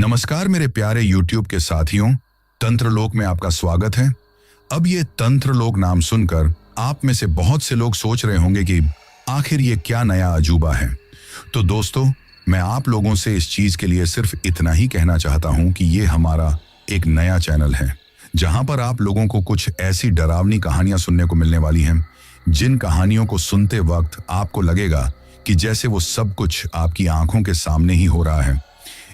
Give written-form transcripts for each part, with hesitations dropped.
नमस्कार मेरे प्यारे YouTube के साथियों, तंत्रलोक में आपका स्वागत है। अब ये तंत्रलोक नाम सुनकर आप में से बहुत से लोग सोच रहे होंगे कि आखिर ये क्या नया अजूबा है। तो दोस्तों, मैं आप लोगों से इस चीज के लिए सिर्फ इतना ही कहना चाहता हूं कि ये हमारा एक नया चैनल है, जहां पर आप लोगों को कुछ ऐसी डरावनी कहानियां सुनने को मिलने वाली हैं, जिन कहानियों को सुनते वक्त आपको लगेगा कि जैसे वो सब कुछ आपकी आंखों के सामने ही हो रहा है।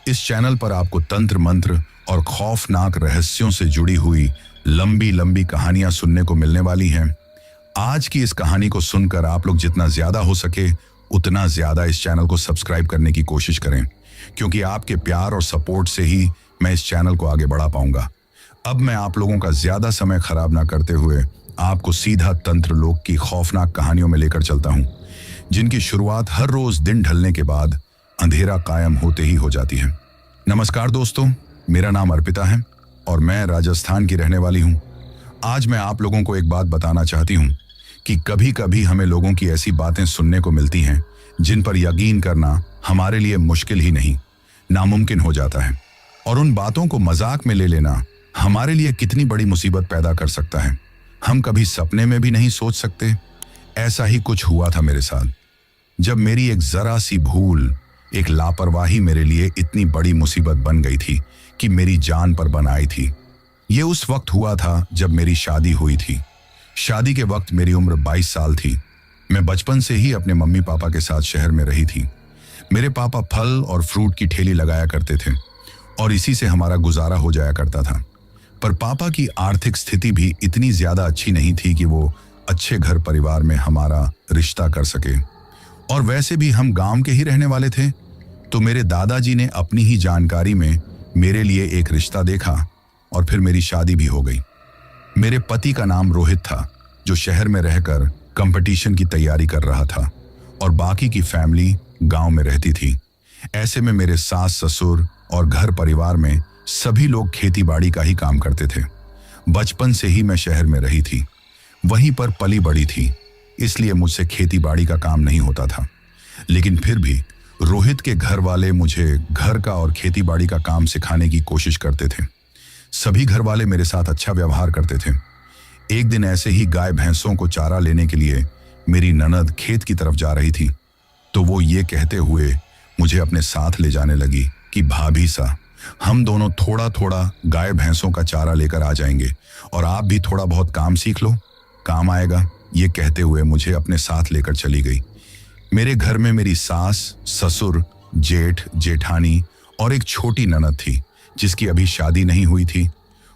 इस चैनल पर आपको तंत्र मंत्र और खौफनाक रहस्यों से जुड़ी हुई लंबी लंबी कहानियां सुनने को मिलने वाली हैं। आज की इस कहानी को सुनकर आप लोग जितना ज्यादा हो सके उतना ज्यादा इस चैनल को सब्सक्राइब करने की कोशिश करें, क्योंकि आपके प्यार और सपोर्ट से ही मैं इस चैनल को आगे बढ़ा पाऊंगा। अब मैं आप लोगों का ज्यादा समय खराब ना करते हुए आपको सीधा तंत्रलोक की खौफनाक कहानियों में लेकर चलता हूं, जिनकी शुरुआत हर रोज दिन ढलने के बाद अंधेरा कायम होते ही हो जाती है। नमस्कार दोस्तों, मेरा नाम अर्पिता है और मैं राजस्थान की रहने वाली हूं। आज मैं आप लोगों को एक बात बताना चाहती हूं कि कभी कभी हमें लोगों की ऐसी बातें सुनने को मिलती हैं जिन पर यकीन करना हमारे लिए मुश्किल ही नहीं, नामुमकिन हो जाता है। और उन बातों को मजाक में ले लेना हमारे लिए कितनी बड़ी मुसीबत पैदा कर सकता है, हम कभी सपने में भी नहीं सोच सकते। ऐसा ही कुछ हुआ था मेरे साथ, जब मेरी एक जरा सी भूल, एक लापरवाही मेरे लिए इतनी बड़ी मुसीबत बन गई थी कि मेरी जान पर बन आई थी। ये उस वक्त हुआ था जब मेरी शादी हुई थी। शादी के वक्त मेरी उम्र 22 साल थी। मैं बचपन से ही अपने मम्मी पापा के साथ शहर में रही थी। मेरे पापा फल और फ्रूट की ठेली लगाया करते थे और इसी से हमारा गुजारा हो जाया करता था। पर पापा की आर्थिक स्थिति भी इतनी ज्यादा अच्छी नहीं थी कि वो अच्छे घर परिवार में हमारा रिश्ता कर सके। और वैसे भी हम गांव के ही रहने वाले थे, तो मेरे दादाजी ने अपनी ही जानकारी में मेरे लिए एक रिश्ता देखा और फिर मेरी शादी भी हो गई। मेरे पति का नाम रोहित था, जो शहर में रहकर कंपटीशन की तैयारी कर रहा था और बाकी की फैमिली गांव में रहती थी। ऐसे में मेरे सास ससुर और घर परिवार में सभी लोग खेती बाड़ी का ही काम करते थे। बचपन से ही मैं शहर में रही थी, वहीं पर पली बड़ी थी, इसलिए मुझसे खेती बाड़ी का काम नहीं होता था। लेकिन फिर भी रोहित के घर वाले मुझे घर का और खेती बाड़ी का काम सिखाने की कोशिश करते थे। सभी घर वाले मेरे साथ अच्छा व्यवहार करते थे। एक दिन ऐसे ही गाय भैंसों को चारा लेने के लिए मेरी ननद खेत की तरफ जा रही थी, तो वो ये कहते हुए मुझे अपने साथ ले जाने लगी कि भाभी सा, हम दोनों थोड़ा थोड़ा गाय भैंसों का चारा लेकर आ जाएंगे और आप भी थोड़ा बहुत काम सीख लो, काम आएगा। ये कहते हुए मुझे अपने साथ लेकर चली गई। मेरे घर में मेरी सास, ससुर, जेठ, जेठानी और एक छोटी ननद थी, जिसकी अभी शादी नहीं हुई थी।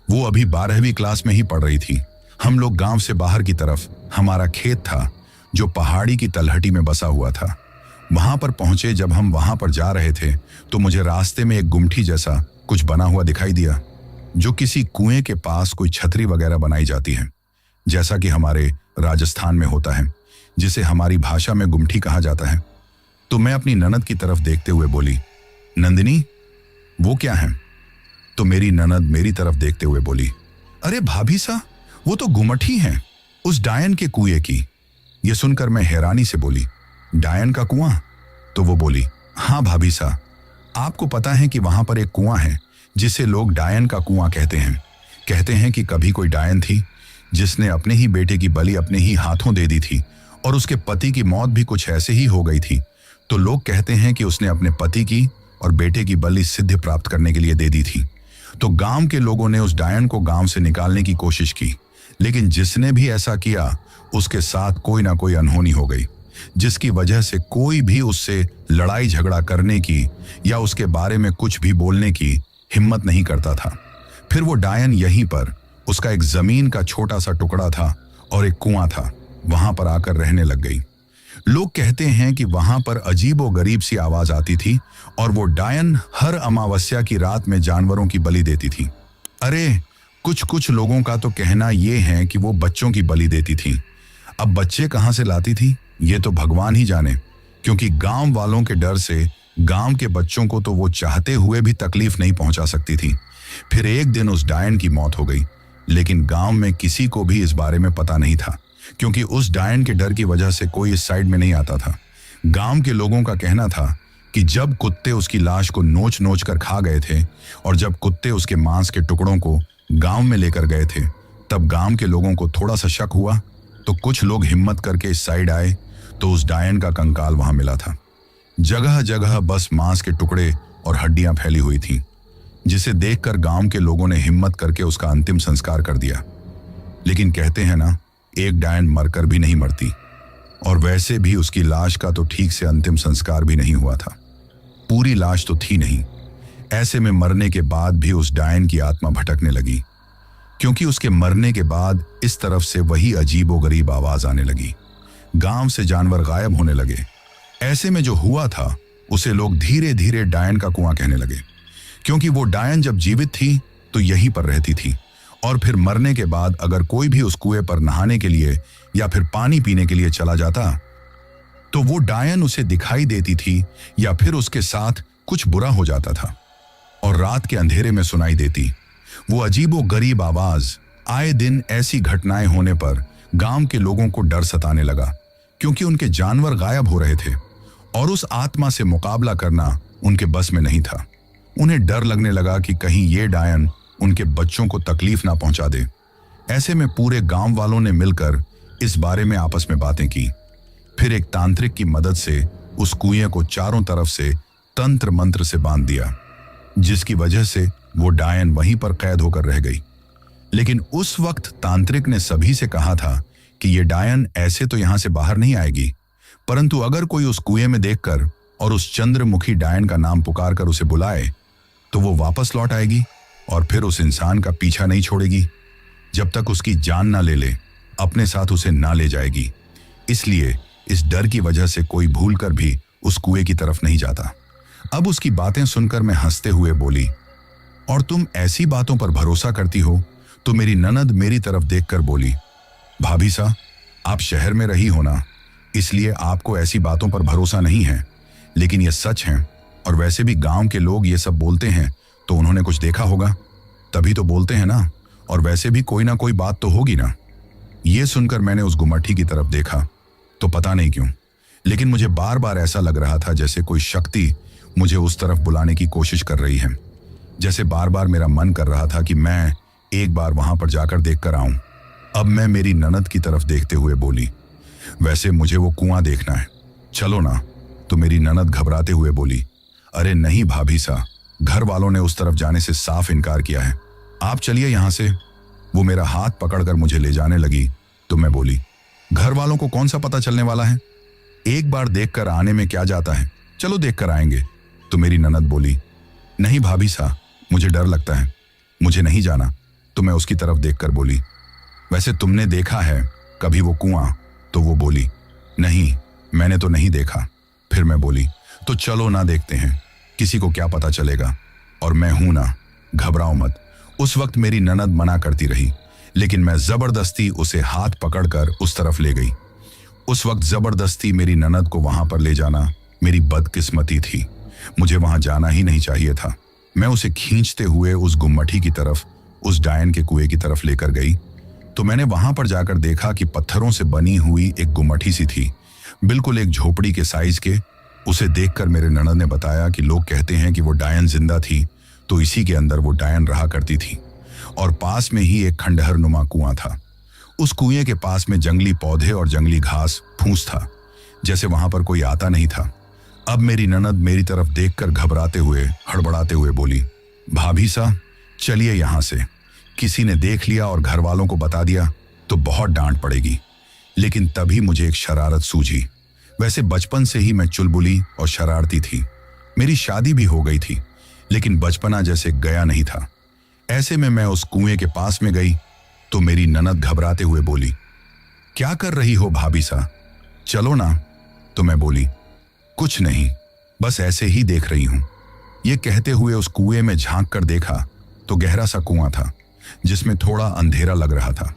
वो अभी 12वीं क्लास में ही पढ़ रही थी। हम लोग गांव से बाहर की तरफ हमारा खेत था, जो पहाड़ी की तलहटी में बसा हुआ था। वहां पर पहुंचे। जब हम वहां पर जा रहे थे तो मुझे रास्ते में एक गुमठी जैसा कुछ बना हुआ दिखाई दिया, जो किसी कुएं के पास कोई छतरी वगैरह बनाई जाती है, जैसा कि हमारे राजस्थान में होता है, जिसे हमारी भाषा में गुमठी कहा जाता है। तो मैं अपनी ननद की तरफ देखते हुए बोली, नंदिनी, वो क्या है? तो मेरी ननद मेरी तरफ देखते हुए बोली, अरे भाभी सा, वो तो गुमठी है, उस डायन के कुएं की। ये सुनकर मैं हैरानी से बोली, डायन का कुआं? तो वो बोली, हाँ भाभी सा, आपको पता है कि वहां पर एक कुआं है जिसे लोग डायन का कुआं कहते हैं। कहते हैं कि कभी कोई डायन थी जिसने अपने ही बेटे की बलि अपने ही हाथों दे दी थी और उसके पति की मौत भी कुछ ऐसे ही हो गई थी। तो लोग कहते हैं कि उसने अपने पति की और बेटे की बलि सिद्धि प्राप्त करने के लिए दे दी थी। तो गांव के लोगों ने उस डायन को गांव से निकालने की कोशिश की, लेकिन जिसने भी ऐसा किया उसके साथ कोई ना कोई अनहोनी हो गई, जिसकी वजह से कोई भी उससे लड़ाई झगड़ा करने की या उसके बारे में कुछ भी बोलने की हिम्मत नहीं करता था। फिर वो डायन यहीं पर, उसका एक जमीन का छोटा सा टुकड़ा था और एक कुआं था, वहां पर आकर रहने लग गई। लोग कहते हैं कि वहां पर अजीबो गरीब सी आवाज आती थी और वो डायन हर अमावस्या की रात में जानवरों की बलि देती थी। अरे कुछ लोगों का तो कहना ये है कि वो बच्चों की बलि देती थी। अब बच्चे कहां से लाती थी ये तो भगवान ही जाने, क्योंकि गांव वालों के डर से गांव के बच्चों को तो वो चाहते हुए भी तकलीफ नहीं पहुंचा सकती थी। फिर एक दिन उस डायन की मौत हो गई, लेकिन गांव में किसी को भी इस बारे में पता नहीं था, क्योंकि उस डायन के डर की वजह से कोई इस साइड में नहीं आता था। गांव के लोगों का कहना था कि जब कुत्ते उसकी लाश को नोच नोच कर खा गए थे और जब कुत्ते उसके मांस के टुकड़ों को गांव में लेकर गए थे, तब गांव के लोगों को थोड़ा सा शक हुआ तो कुछ लोग हिम्मत करके इस साइड आए तो उस डायन का कंकाल वहां मिला था। जगह जगह बस मांस के टुकड़े और हड्डियां फैली हुई थीं, जिसे देखकर गांव के लोगों ने हिम्मत करके उसका अंतिम संस्कार कर दिया। लेकिन कहते हैं ना, एक डायन मरकर भी नहीं मरती, और वैसे भी उसकी लाश का तो ठीक से अंतिम संस्कार भी नहीं हुआ था। पूरी लाश तो थी नहीं। ऐसे में मरने के बाद भी उस डायन की आत्मा भटकने लगी, क्योंकि उसके मरने के बाद इस तरफ से वही अजीबोगरीब आवाज आने लगी। गांव से जानवर गायब होने लगे। ऐसे में जो हुआ था उसे लोग धीरे धीरे डायन का कुआं कहने लगे, क्योंकि वो डायन जब जीवित थी तो यहीं पर रहती थी, और फिर मरने के बाद अगर कोई भी उस कुएं पर नहाने के लिए या फिर पानी पीने के लिए चला जाता तो वो डायन उसे दिखाई देती थी या फिर उसके साथ कुछ बुरा हो जाता था और रात के अंधेरे में सुनाई देती वो अजीबोगरीब आवाज। आए दिन ऐसी घटनाएं होने पर गांव के लोगों को डर सताने लगा, क्योंकि उनके जानवर गायब हो रहे थे और उस आत्मा से मुकाबला करना उनके बस में नहीं था। उन्हें डर लगने लगा कि कहीं ये डायन उनके बच्चों को तकलीफ ना पहुंचा दे। ऐसे में पूरे गांव वालों ने मिलकर इस बारे में आपस में बातें की। फिर एक तांत्रिक की मदद से उस कुएं को चारों तरफ से तंत्र मंत्र से बांध दिया, जिसकी वजह से वो डायन वहीं पर कैद होकर रह गई। लेकिन उस वक्त तांत्रिक ने सभी से कहा था कि ये डायन ऐसे तो यहां से बाहर नहीं आएगी, परंतु अगर कोई उस कुएं में देखकर और उस चंद्रमुखी डायन का नाम पुकार कर उसे बुलाए तो वो वापस लौट आएगी और फिर उस इंसान का पीछा नहीं छोड़ेगी जब तक उसकी जान ना ले ले, अपने साथ उसे ना ले जाएगी। इसलिए इस डर की वजह से कोई भूलकर भी उस कुएं की तरफ नहीं जाता। अब उसकी बातें सुनकर मैं हंसते हुए बोली, और तुम ऐसी बातों पर भरोसा करती हो? तो मेरी ननद मेरी तरफ देखकर बोली, भाभी सा, आप शहर में रही हो ना, इसलिए आपको ऐसी बातों पर भरोसा नहीं है, लेकिन ये सच है। और वैसे भी गांव के लोग ये सब बोलते हैं तो उन्होंने कुछ देखा होगा, तभी तो बोलते हैं ना, और वैसे भी कोई ना कोई बात तो होगी ना। ये सुनकर मैंने उस गुमठी की तरफ देखा तो पता नहीं क्यों, लेकिन मुझे बार बार ऐसा लग रहा था जैसे कोई शक्ति मुझे उस तरफ बुलाने की कोशिश कर रही है। जैसे बार बार मेरा मन कर रहा था कि मैं एक बार वहां पर जाकर देख कर आऊं। अब मैं मेरी ननद की तरफ देखते हुए बोली, वैसे मुझे वो कुआं देखना है, चलो ना। तो मेरी ननद घबराते हुए बोली, अरे नहीं भाभी सा, घर वालों ने उस तरफ जाने से साफ इनकार किया है, आप चलिए यहां से। वो मेरा हाथ पकड़कर मुझे ले जाने लगी तो मैं बोली, घर वालों को कौन सा पता चलने वाला है, एक बार देखकर आने में क्या जाता है, चलो देखकर आएंगे। तो मेरी ननद बोली, नहीं भाभी सा, मुझे डर लगता है, मुझे नहीं जाना। तो मैं उसकी तरफ देखकर बोली, वैसे तुमने देखा है कभी वो कुआं? तो वो बोली, नहीं मैंने तो नहीं देखा। फिर मैं बोली, तो चलो ना देखते हैं, किसी को क्या पता चलेगा, और मैं हूं ना, घबराओ मत। उस वक्त मेरी ननद मना करती रही, लेकिन मैं जबरदस्ती उसे हाथ पकड़कर उस तरफ ले गई। उस वक्त जबरदस्ती मेरी ननद को वहां पर ले जाना मेरी बदकिस्मती थी, मुझे वहां जाना ही नहीं चाहिए था। मैं उसे खींचते हुए उस गुम्मठी की तरफ, उस डायन के कुएं की तरफ लेकर गई तो मैंने वहां पर जाकर देखा कि पत्थरों से बनी हुई एक गुम्मठी सी थी, बिल्कुल एक झोपड़ी के साइज के। उसे देखकर मेरे ननद ने बताया कि लोग कहते हैं कि वो डायन जिंदा थी, तो इसी के अंदर वो डायन रहा करती थी, और पास में ही एक खंडहर नुमा कुआं था। उस कुएं के पास में जंगली पौधे और जंगली घास फूस था, जैसे वहां पर कोई आता नहीं था। अब मेरी ननद मेरी तरफ देखकर घबराते हुए, हड़बड़ाते हुए बोली, भाभी सा, चलिए यहां से, किसी ने देख लिया और घर वालों को बता दिया तो बहुत डांट पड़ेगी। लेकिन तभी मुझे एक शरारत सूझी। वैसे बचपन से ही मैं चुलबुली और शरारती थी, मेरी शादी भी हो गई थी, लेकिन बचपना जैसे गया नहीं था। ऐसे में मैं उस कुएं के पास में गई तो मेरी ननद घबराते हुए बोली, क्या कर रही हो भाभी सा, चलो ना। तो मैं बोली, कुछ नहीं, बस ऐसे ही देख रही हूं। ये कहते हुए उस कुएं में झांक कर देखा तो गहरा सा कुआं था, जिसमें थोड़ा अंधेरा लग रहा था,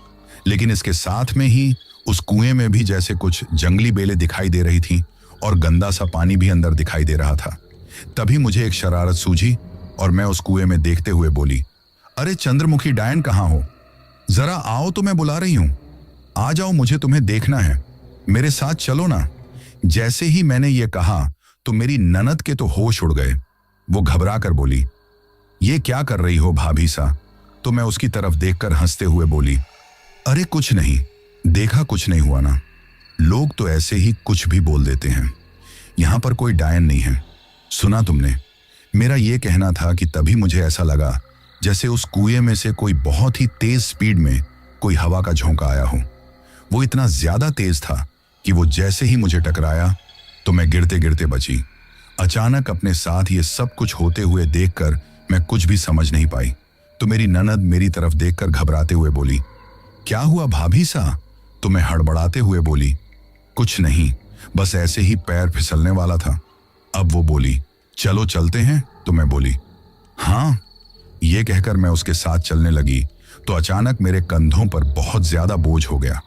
लेकिन इसके साथ में ही उस कुएं में भी जैसे कुछ जंगली बेलें दिखाई दे रही थी और गंदा सा पानी भी अंदर दिखाई दे रहा था। तभी मुझे एक शरारत सूझी और मैं उस कुएं में देखते हुए बोली, अरे चंद्रमुखी डायन कहाँ हो, जरा आओ तो मैं बुला रही हूं, आ जाओ, मुझे तुम्हें देखना है, मेरे साथ चलो ना। जैसे ही मैंने ये कहा तो मेरी ननद के तो होश उड़ गए। वो घबरा कर बोली, ये क्या कर रही हो भाभी सा? तो मैं उसकी तरफ देखकर हंसते हुए बोली, अरे कुछ नहीं, देखा कुछ नहीं हुआ ना। लोग तो ऐसे ही कुछ भी बोल देते हैं। यहां पर कोई डायन नहीं है। सुना तुमने? मेरा यह कहना था कि तभी मुझे ऐसा लगा जैसे उस कुएं में से कोई बहुत ही तेज स्पीड में कोई हवा का झोंका आया हो। वो इतना ज्यादा तेज था कि वो जैसे ही मुझे टकराया तो मैं गिरते गिरते बची। अचानक अपने साथ ये सब कुछ होते हुए देखकर मैं कुछ भी समझ नहीं पाई। तो मेरी ननद मेरी तरफ देखकर घबराते हुए बोली, क्या हुआ भाभी सा? तो मैं हड़बड़ाते हुए बोली, कुछ नहीं, बस ऐसे ही पैर फिसलने वाला था। अब वो बोली, चलो चलते हैं। तो मैं बोली, हाँ। ये कहकर मैं उसके साथ चलने लगी तो अचानक मेरे कंधों पर बहुत ज्यादा बोझ हो गया।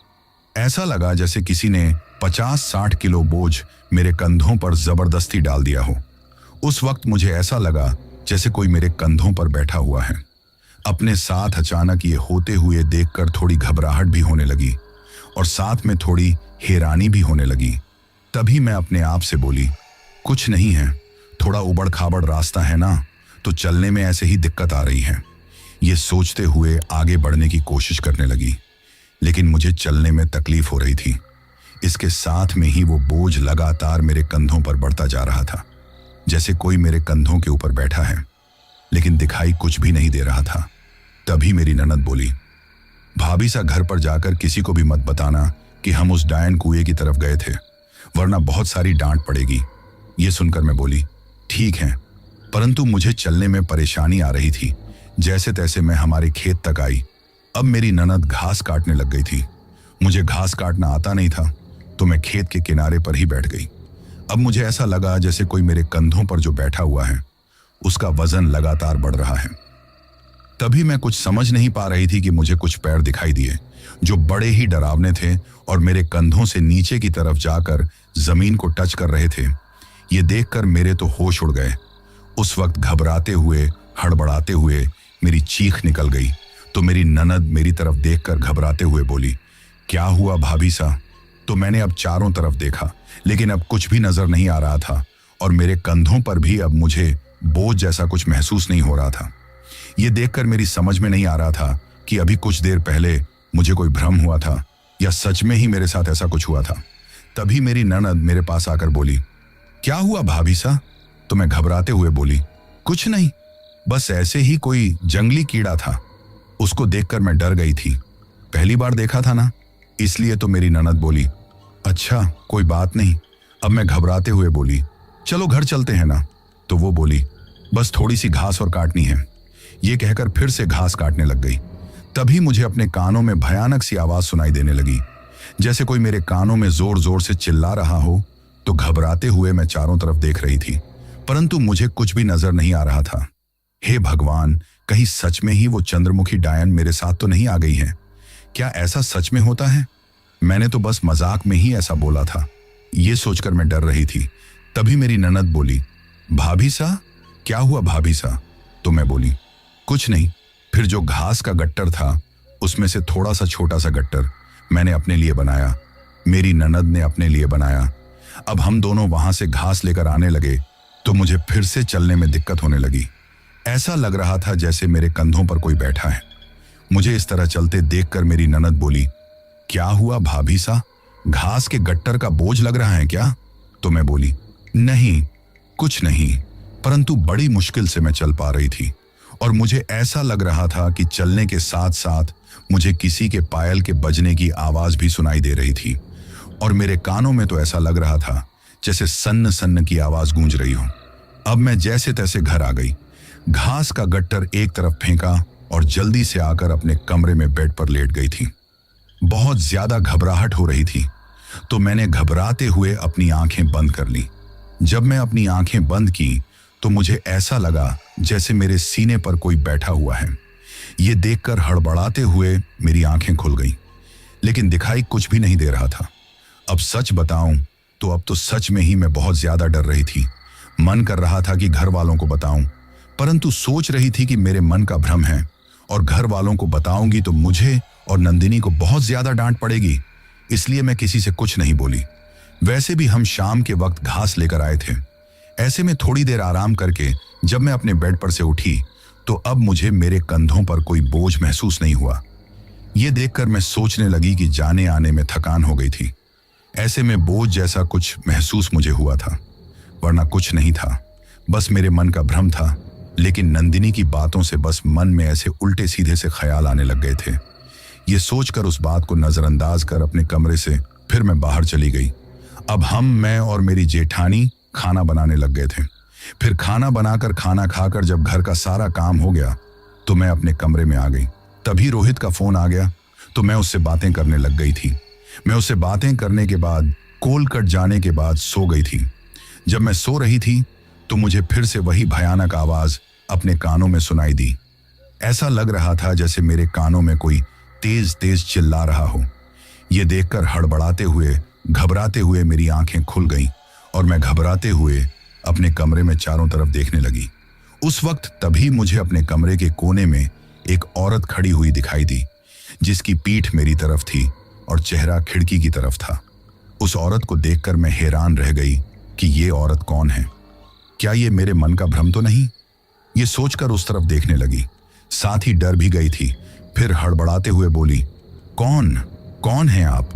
ऐसा लगा जैसे किसी ने 50-60 किलो बोझ मेरे कंधों पर जबरदस्ती डाल दिया हो। उस वक्त मुझे ऐसा लगा जैसे कोई मेरे कंधों पर बैठा हुआ है। अपने साथ अचानक ये होते हुए देखकर थोड़ी घबराहट भी होने लगी और साथ में थोड़ी हैरानी भी होने लगी। तभी मैं अपने आप से बोली, कुछ नहीं है, थोड़ा उबड़ खाबड़ रास्ता है ना, तो चलने में ऐसे ही दिक्कत आ रही है। ये सोचते हुए आगे बढ़ने की कोशिश करने लगी, लेकिन मुझे चलने में तकलीफ हो रही थी। इसके साथ में ही वो बोझ लगातार मेरे कंधों पर बढ़ता जा रहा था, जैसे कोई मेरे कंधों के ऊपर बैठा है, लेकिन दिखाई कुछ भी नहीं दे रहा था। तभी मेरी ननद बोली, भाभी सा घर पर जाकर किसी को भी मत बताना कि हम उस डायन कुएं की तरफ गए थे, वरना बहुत सारी डांट पड़ेगी। ये सुनकर मैं बोली, ठीक है, परंतु मुझे चलने में परेशानी आ रही थी। जैसे तैसे मैं हमारे खेत तक आई। अब मेरी ननद घास काटने लग गई थी। मुझे घास काटना आता नहीं था, तो मैं खेत के किनारे पर ही बैठ गई। अब मुझे ऐसा लगा जैसे कोई मेरे कंधों पर जो बैठा हुआ है उसका वजन लगातार बढ़ रहा है। तभी मैं कुछ समझ नहीं पा रही थी कि मुझे कुछ पैर दिखाई दिए जो बड़े ही डरावने थे और मेरे कंधों से नीचे की तरफ जाकर जमीन को टच कर रहे थे। ये देखकर मेरे तो होश उड़ गए। उस वक्त घबराते हुए, हड़बड़ाते हुए मेरी चीख निकल गई। तो मेरी ननद मेरी तरफ देखकर घबराते हुए बोली, क्या हुआ भाभी सा? तो मैंने अब चारों तरफ देखा, लेकिन अब कुछ भी नजर नहीं आ रहा था और मेरे कंधों पर भी अब मुझे बोझ जैसा कुछ महसूस नहीं हो रहा था। ये देखकर मेरी समझ में नहीं आ रहा था कि अभी कुछ देर पहले मुझे कोई भ्रम हुआ था या सच में ही मेरे साथ ऐसा कुछ हुआ था। तभी मेरी ननद मेरे पास आकर बोली, क्या हुआ भाभी सा? तो मैं घबराते हुए बोली, कुछ नहीं, बस ऐसे ही कोई जंगली कीड़ा था। उसको देखकर मैं डर गई थी, पहली बार देखा था ना, इसलिए। तो मेरी ननद बोली, अच्छा कोई बात नहीं। अब मैं घबराते हुए बोली, चलो घर चलते हैं ना। तो वो बोली, बस थोड़ी सी घास और काटनी है। ये कहकर फिर से घास काटने लग गई। तभी मुझे अपने कानों में भयानक सी आवाज सुनाई देने लगी, जैसे कोई मेरे कानों में जोर जोर से चिल्ला रहा हो। तो घबराते हुए मैं चारों तरफ देख रही थी, परंतु मुझे कुछ भी नजर नहीं आ रहा था। हे भगवान, कहीं सच में ही वो चंद्रमुखी डायन मेरे साथ तो नहीं आ गई है? क्या ऐसा सच में होता है? मैंने तो बस मजाक में ही ऐसा बोला था। ये सोचकर मैं डर रही थी। तभी मेरी ननद बोली, भाभी सा? क्या हुआ भाभी सा? तो मैं बोली, कुछ नहीं। फिर जो घास का गट्टर था उसमें से थोड़ा सा छोटा सा गट्टर मैंने अपने लिए बनाया, मेरी ननद ने अपने लिए बनाया। अब हम दोनों वहां से घास लेकर आने लगे तो मुझे फिर से चलने में दिक्कत होने लगी। ऐसा लग रहा था जैसे मेरे कंधों पर कोई बैठा है। मुझे इस तरह चलते देखकर मेरी ननद बोली, क्या हुआ भाभी सा? घास के गट्टर का बोझ लग रहा है क्या? तो मैं बोली, नहीं, कुछ नहीं, परंतु बड़ी मुश्किल से मैं चल पा रही थी और मुझे ऐसा लग रहा था कि चलने के साथ साथ मुझे किसी के पायल के बजने की आवाज भी सुनाई दे रही थी और मेरे कानों में तो ऐसा लग रहा था जैसे सन्न सन्न की आवाज गूंज रही हो। अब मैं जैसे तैसे घर आ गई, घास का गट्टर एक तरफ फेंका और जल्दी से आकर अपने कमरे में बेड पर लेट गई थी। बहुत ज्यादा घबराहट हो रही थी, तो मैंने घबराते हुए अपनी आंखें बंद कर ली। जब मैं अपनी आंखें बंद की तो मुझे ऐसा लगा जैसे मेरे सीने पर कोई बैठा हुआ है। ये देखकर हड़बड़ाते हुए मेरी आंखें खुल गईं, लेकिन दिखाई कुछ भी नहीं दे रहा था। अब सच बताऊं तो अब तो सच में ही मैं बहुत ज्यादा डर रही थी। मन कर रहा था कि घर वालों को बताऊं, परंतु सोच रही थी कि मेरे मन का भ्रम है और घर वालों को बताऊंगी तो मुझे और नंदिनी को बहुत ज्यादा डांट पड़ेगी, इसलिए मैं किसी से कुछ नहीं बोली। वैसे भी हम शाम के वक्त घास लेकर आए थे, ऐसे में थोड़ी देर आराम करके जब मैं अपने बेड पर से उठी तो अब मुझे मेरे कंधों पर कोई बोझ महसूस नहीं हुआ। ये देखकर मैं सोचने लगी कि जाने आने में थकान हो गई थी। ऐसे में बोझ जैसा कुछ महसूस मुझे हुआ था, वरना कुछ नहीं था, बस मेरे मन का भ्रम था। लेकिन नंदिनी की बातों से बस मन में ऐसे उल्टे सीधे से ख्याल आने लग गए थे। ये सोचकर उस बात को नजरअंदाज कर अपने कमरे से फिर मैं बाहर चली गई। अब मैं और मेरी जेठानी खाना बनाने लग गए थे। फिर खाना बनाकर खाना खाकर जब घर का सारा काम हो गया तो मैं अपने कमरे में आ गई। तभी रोहित का फोन आ गया तो मैं उससे बातें करने लग गई थी। मैं उससे बातें करने के बाद कॉल कट जाने के बाद सो गई थी। जब मैं सो रही थी तो मुझे फिर से वही भयानक आवाज अपने कानों में सुनाई दी। ऐसा लग रहा था जैसे मेरे कानों में कोई तेज तेज चिल्ला रहा हो। ये देखकर हड़बड़ाते हुए घबराते हुए मेरी आंखें खुल गईं और मैं घबराते हुए अपने कमरे में चारों तरफ देखने लगी। उस वक्त तभी मुझे अपने कमरे के कोने में एक औरत खड़ी हुई दिखाई दी, जिसकी पीठ मेरी तरफ थी और चेहरा खिड़की की तरफ था। उस औरत को देखकर मैं हैरान रह गई कि ये औरत कौन है। क्या ये मेरे मन का भ्रम तो नहीं? ये सोचकर उस तरफ देखने लगी, साथ ही डर भी गई थी। फिर हड़बड़ाते हुए बोली, कौन हैं आप?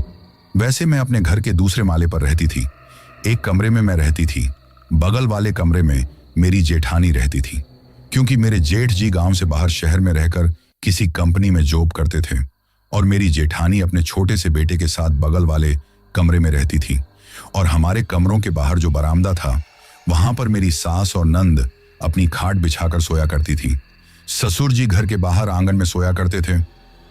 वैसे मैं अपने घर के दूसरे माले पर रहती थी। एक कमरे में मैं रहती थी, बगल वाले कमरे में मेरी जेठानी रहती थी। क्योंकि मेरे जेठ जी गांव से बाहर शहर में रहकर किसी कंपनी में जॉब करते थे और मेरी जेठानी अपने छोटे से बेटे के साथ बगल वाले कमरे में रहती थी। और हमारे कमरों के बाहर जो बरामदा था वहां पर मेरी सास और नंद अपनी खाट बिछाकर सोया करती थी। ससुर जी घर के बाहर आंगन में सोया करते थे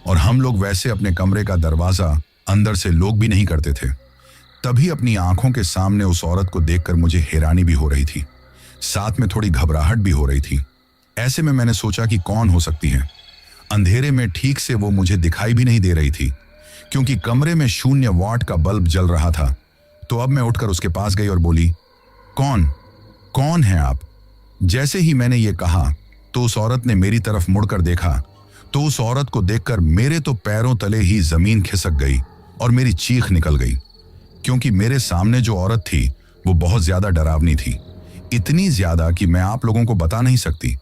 और हम लोग वैसे अपने कमरे का दरवाजा अंदर से लॉक भी नहीं करते थे। तभी अपनी आंखों के सामने उस औरत को देखकर मुझे हैरानी भी हो रही थी, साथ में थोड़ी घबराहट भी हो रही थी। ऐसे में मैंने सोचा कि कौन हो सकती है। अंधेरे में ठीक से वो मुझे दिखाई भी नहीं दे रही थी क्योंकि कमरे में 0 वाट का बल्ब जल रहा था। तो अब मैं उठकर उसके पास गई और बोली, कौन हैं आप? जैसे ही मैंने ये कहा तो उस औरत ने मेरी तरफ मुड़कर देखा तो उस औरत को देखकर मेरे तो पैरों तले ही जमीन खिसक गई और मेरी चीख निकल गई, क्योंकि मेरे सामने जो औरत थी वो बहुत ज्यादा डरावनी थी। इतनी ज्यादा कि मैं आप लोगों को बता नहीं सकती।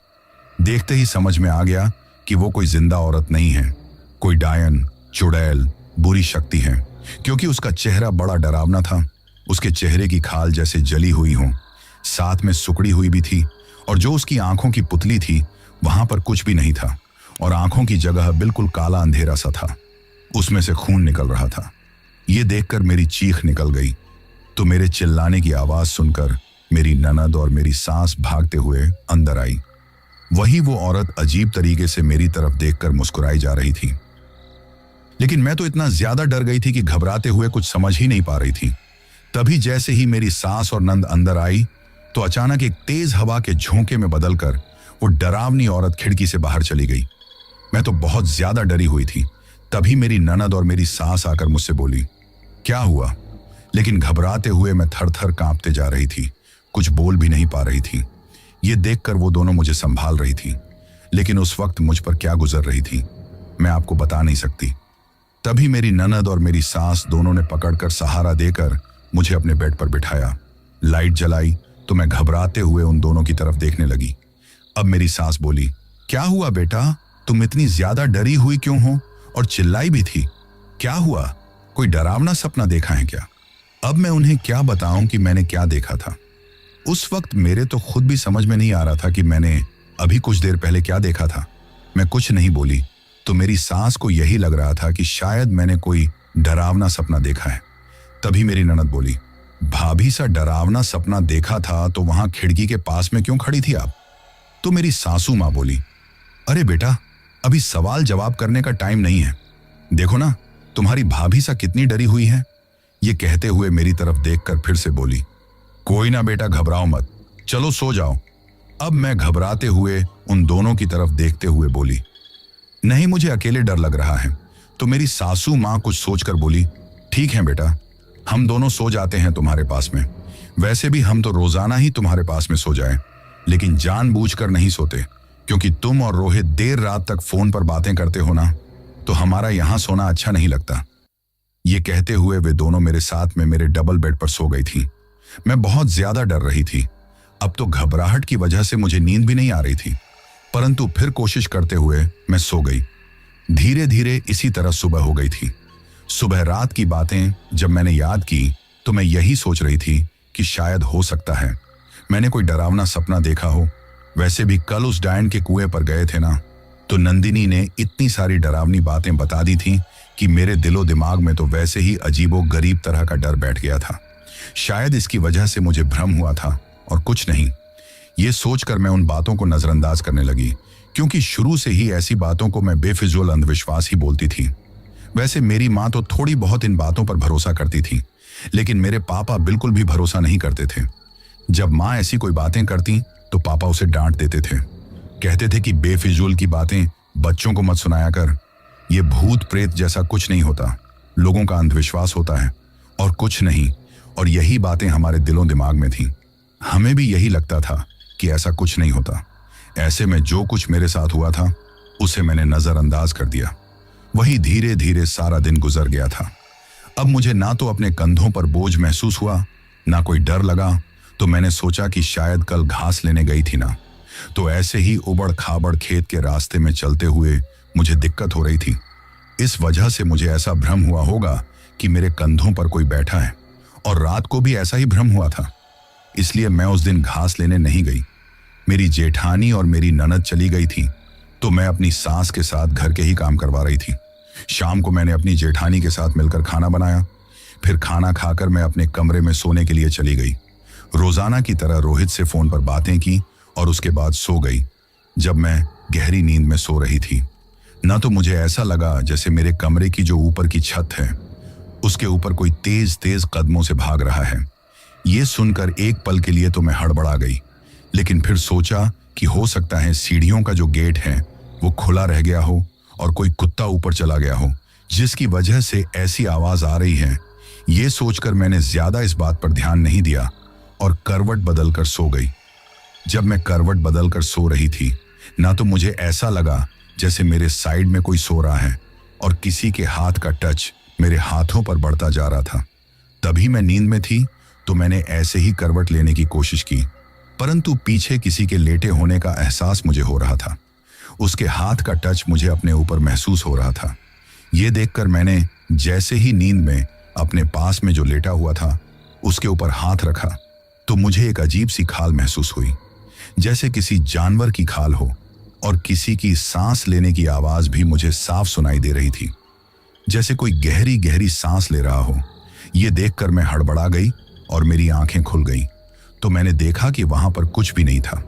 देखते ही समझ में आ गया कि वो कोई जिंदा औरत नहीं है, कोई डायन, चुड़ैल, बुरी शक्ति है, क्योंकि उसका चेहरा बड़ा डरावना था। उसके चेहरे की खाल जैसे जली हुई हो, साथ में सुकड़ी हुई भी थी और जो उसकी आंखों की पुतली थी वहां पर कुछ भी नहीं था और आंखों की जगह बिल्कुल काला अंधेरा सा था, उसमें से खून निकल रहा था। ये देखकर मेरी चीख निकल गई तो मेरे चिल्लाने की आवाज सुनकर मेरी ननद और मेरी सास भागते हुए अंदर आई। वही वो औरत अजीब तरीके से मेरी तरफ देखकर मुस्कुराई जा रही थी, लेकिन मैं तो इतना ज्यादा डर गई थी कि घबराते हुए कुछ समझ ही नहीं पा रही थी। तभी जैसे ही मेरी सास और नंद अंदर आई तो अचानक एक तेज हवा के झोंके में बदलकर वो डरावनी औरत खिड़की से बाहर चली गई। मैं तो बहुत ज्यादा डरी हुई थी। तभी मेरी ननद और मेरी सास आकर मुझसे बोली, क्या हुआ? लेकिन घबराते हुए मैं थर थर कांपते जा रही थी, कुछ बोल भी नहीं पा रही थी। ये देखकर वो दोनों मुझे संभाल रही थी, लेकिन उस वक्त मुझ पर क्या गुजर रही थी मैं आपको बता नहीं सकती। तभी मेरी ननद और मेरी सास दोनों ने पकड़कर सहारा देकर मुझे अपने बेड पर बिठाया। लाइट जलाई तो मैं घबराते हुए उन दोनों की तरफ देखने लगी। अब मेरी सास बोली, क्या हुआ बेटा, तुम इतनी ज्यादा डरी हुई क्यों हो और चिल्लाई भी थी? क्या हुआ, कोई डरावना सपना देखा है क्या? अब मैं उन्हें क्या बताऊं कि मैंने क्या देखा था। उस वक्त मेरे तो खुद भी समझ में नहीं आ रहा था कि मैंने अभी कुछ देर पहले क्या देखा था। मैं कुछ नहीं बोली तो मेरी सास को यही लग रहा था कि शायद मैंने कोई डरावना सपना देखा है। तभी मेरी ननद बोली, भाभी सा डरावना सपना देखा था तो वहां खिड़की के पास में क्यों खड़ी थी आप? तो मेरी सासू माँ बोली, अरे बेटा, अभी सवाल जवाब करने का टाइम नहीं है, देखो ना तुम्हारी भाभी सा कितनी डरी हुई है। ये कहते हुए मेरी तरफ देखकर फिर से बोली, कोई ना बेटा, घबराओ मत, चलो सो जाओ। अब मैं घबराते हुए उन दोनों की तरफ देखते हुए बोली, नहीं मुझे अकेले डर लग रहा है। तो मेरी सासू माँ कुछ सोचकर बोली, ठीक है बेटा, हम दोनों सो जाते हैं तुम्हारे पास में। वैसे भी हम तो रोजाना ही तुम्हारे पास में सो जाएं, लेकिन जानबूझकर नहीं सोते, क्योंकि तुम और रोहित देर रात तक फोन पर बातें करते हो ना, तो हमारा यहां सोना अच्छा नहीं लगता। ये कहते हुए वे दोनों मेरे साथ में मेरे डबल बेड पर सो गई थी। मैं बहुत ज्यादा डर रही थी। अब तो घबराहट की वजह से मुझे नींद भी नहीं आ रही थी, परंतु फिर कोशिश करते हुए मैं सो गई। धीरे धीरे इसी तरह सुबह हो गई थी। सुबह रात की बातें जब मैंने याद की तो मैं यही सोच रही थी कि शायद हो सकता है मैंने कोई डरावना सपना देखा हो। वैसे भी कल उस डायन के कुएं पर गए थे ना, तो नंदिनी ने इतनी सारी डरावनी बातें बता दी थी कि मेरे दिलो दिमाग में तो वैसे ही अजीबो गरीब तरह का डर बैठ गया था। शायद इसकी वजह से मुझे भ्रम हुआ था और कुछ नहीं। ये सोचकर मैं उन बातों को नजरअंदाज करने लगी, क्योंकि शुरू से ही ऐसी बातों को मैं बेफिजूल अंधविश्वास ही बोलती थी। वैसे मेरी माँ तो थोड़ी बहुत इन बातों पर भरोसा करती थी, लेकिन मेरे पापा बिल्कुल भी भरोसा नहीं करते थे। जब माँ ऐसी कोई बातें करती तो पापा उसे डांट देते थे। कहते थे कि बेफिजूल की बातें बच्चों को मत सुनाया कर, ये भूत प्रेत जैसा कुछ नहीं होता, लोगों का अंधविश्वास होता है और कुछ नहीं। और यही बातें हमारे दिलों दिमाग में थी। हमें भी यही लगता था कि ऐसा कुछ नहीं होता। ऐसे में जो कुछ मेरे साथ हुआ था उसे मैंने नजरअंदाज कर दिया। वही धीरे धीरे सारा दिन गुजर गया था। अब मुझे ना तो अपने कंधों पर बोझ महसूस हुआ, ना कोई डर लगा। तो मैंने सोचा कि शायद कल घास लेने गई थी ना, तो ऐसे ही उबड़ खाबड़ खेत के रास्ते में चलते हुए मुझे दिक्कत हो रही थी। इस वजह से मुझे ऐसा भ्रम हुआ होगा कि मेरे कंधों पर कोई बैठा है, और रात को भी ऐसा ही भ्रम हुआ था। इसलिए मैं उस दिन घास लेने नहीं गई। मेरी जेठानी और मेरी ननद चली गई थी, तो मैं अपनी सास के साथ घर के ही काम करवा रही थी। शाम को मैंने अपनी जेठानी के साथ मिलकर खाना बनाया। फिर खाना खाकर मैं अपने कमरे में सोने के लिए चली गई। रोजाना की तरह रोहित से फोन पर बातें की और उसके बाद सो गई। जब मैं गहरी नींद में सो रही थी ना, तो मुझे ऐसा लगा जैसे मेरे कमरे की जो ऊपर की छत है उसके ऊपर कोई तेज तेज कदमों से भाग रहा है। ये सुनकर एक पल के लिए तो मैं हड़बड़ा गई, लेकिन फिर सोचा कि हो सकता है सीढ़ियों का जो गेट है वो खुला रह गया हो और कोई कुत्ता ऊपर चला गया हो, जिसकी वजह से ऐसी आवाज आ रही है। ये सोचकर मैंने ज्यादा इस बात पर ध्यान नहीं दिया और करवट बदलकर सो गई। जब मैं करवट बदलकर सो रही थी ना, तो मुझे ऐसा लगा जैसे मेरे साइड में कोई सो रहा है और किसी के हाथ का टच मेरे हाथों पर बढ़ता जा रहा था। तभी मैं नींद में थी, तो मैंने ऐसे ही करवट लेने की कोशिश की, परंतु पीछे किसी के लेटे होने का एहसास मुझे हो रहा था। उसके हाथ का टच मुझे अपने ऊपर महसूस हो रहा था। ये देखकर मैंने जैसे ही नींद में अपने पास में जो लेटा हुआ था उसके ऊपर हाथ रखा, तो मुझे एक अजीब सी खाल महसूस हुई, जैसे किसी जानवर की खाल हो, और किसी की सांस लेने की आवाज भी मुझे साफ सुनाई दे रही थी, जैसे कोई गहरी गहरी सांस ले रहा हो। ये देखकर मैं हड़बड़ा गई और मेरी आंखें खुल गईं, तो मैंने देखा कि वहां पर कुछ भी नहीं था।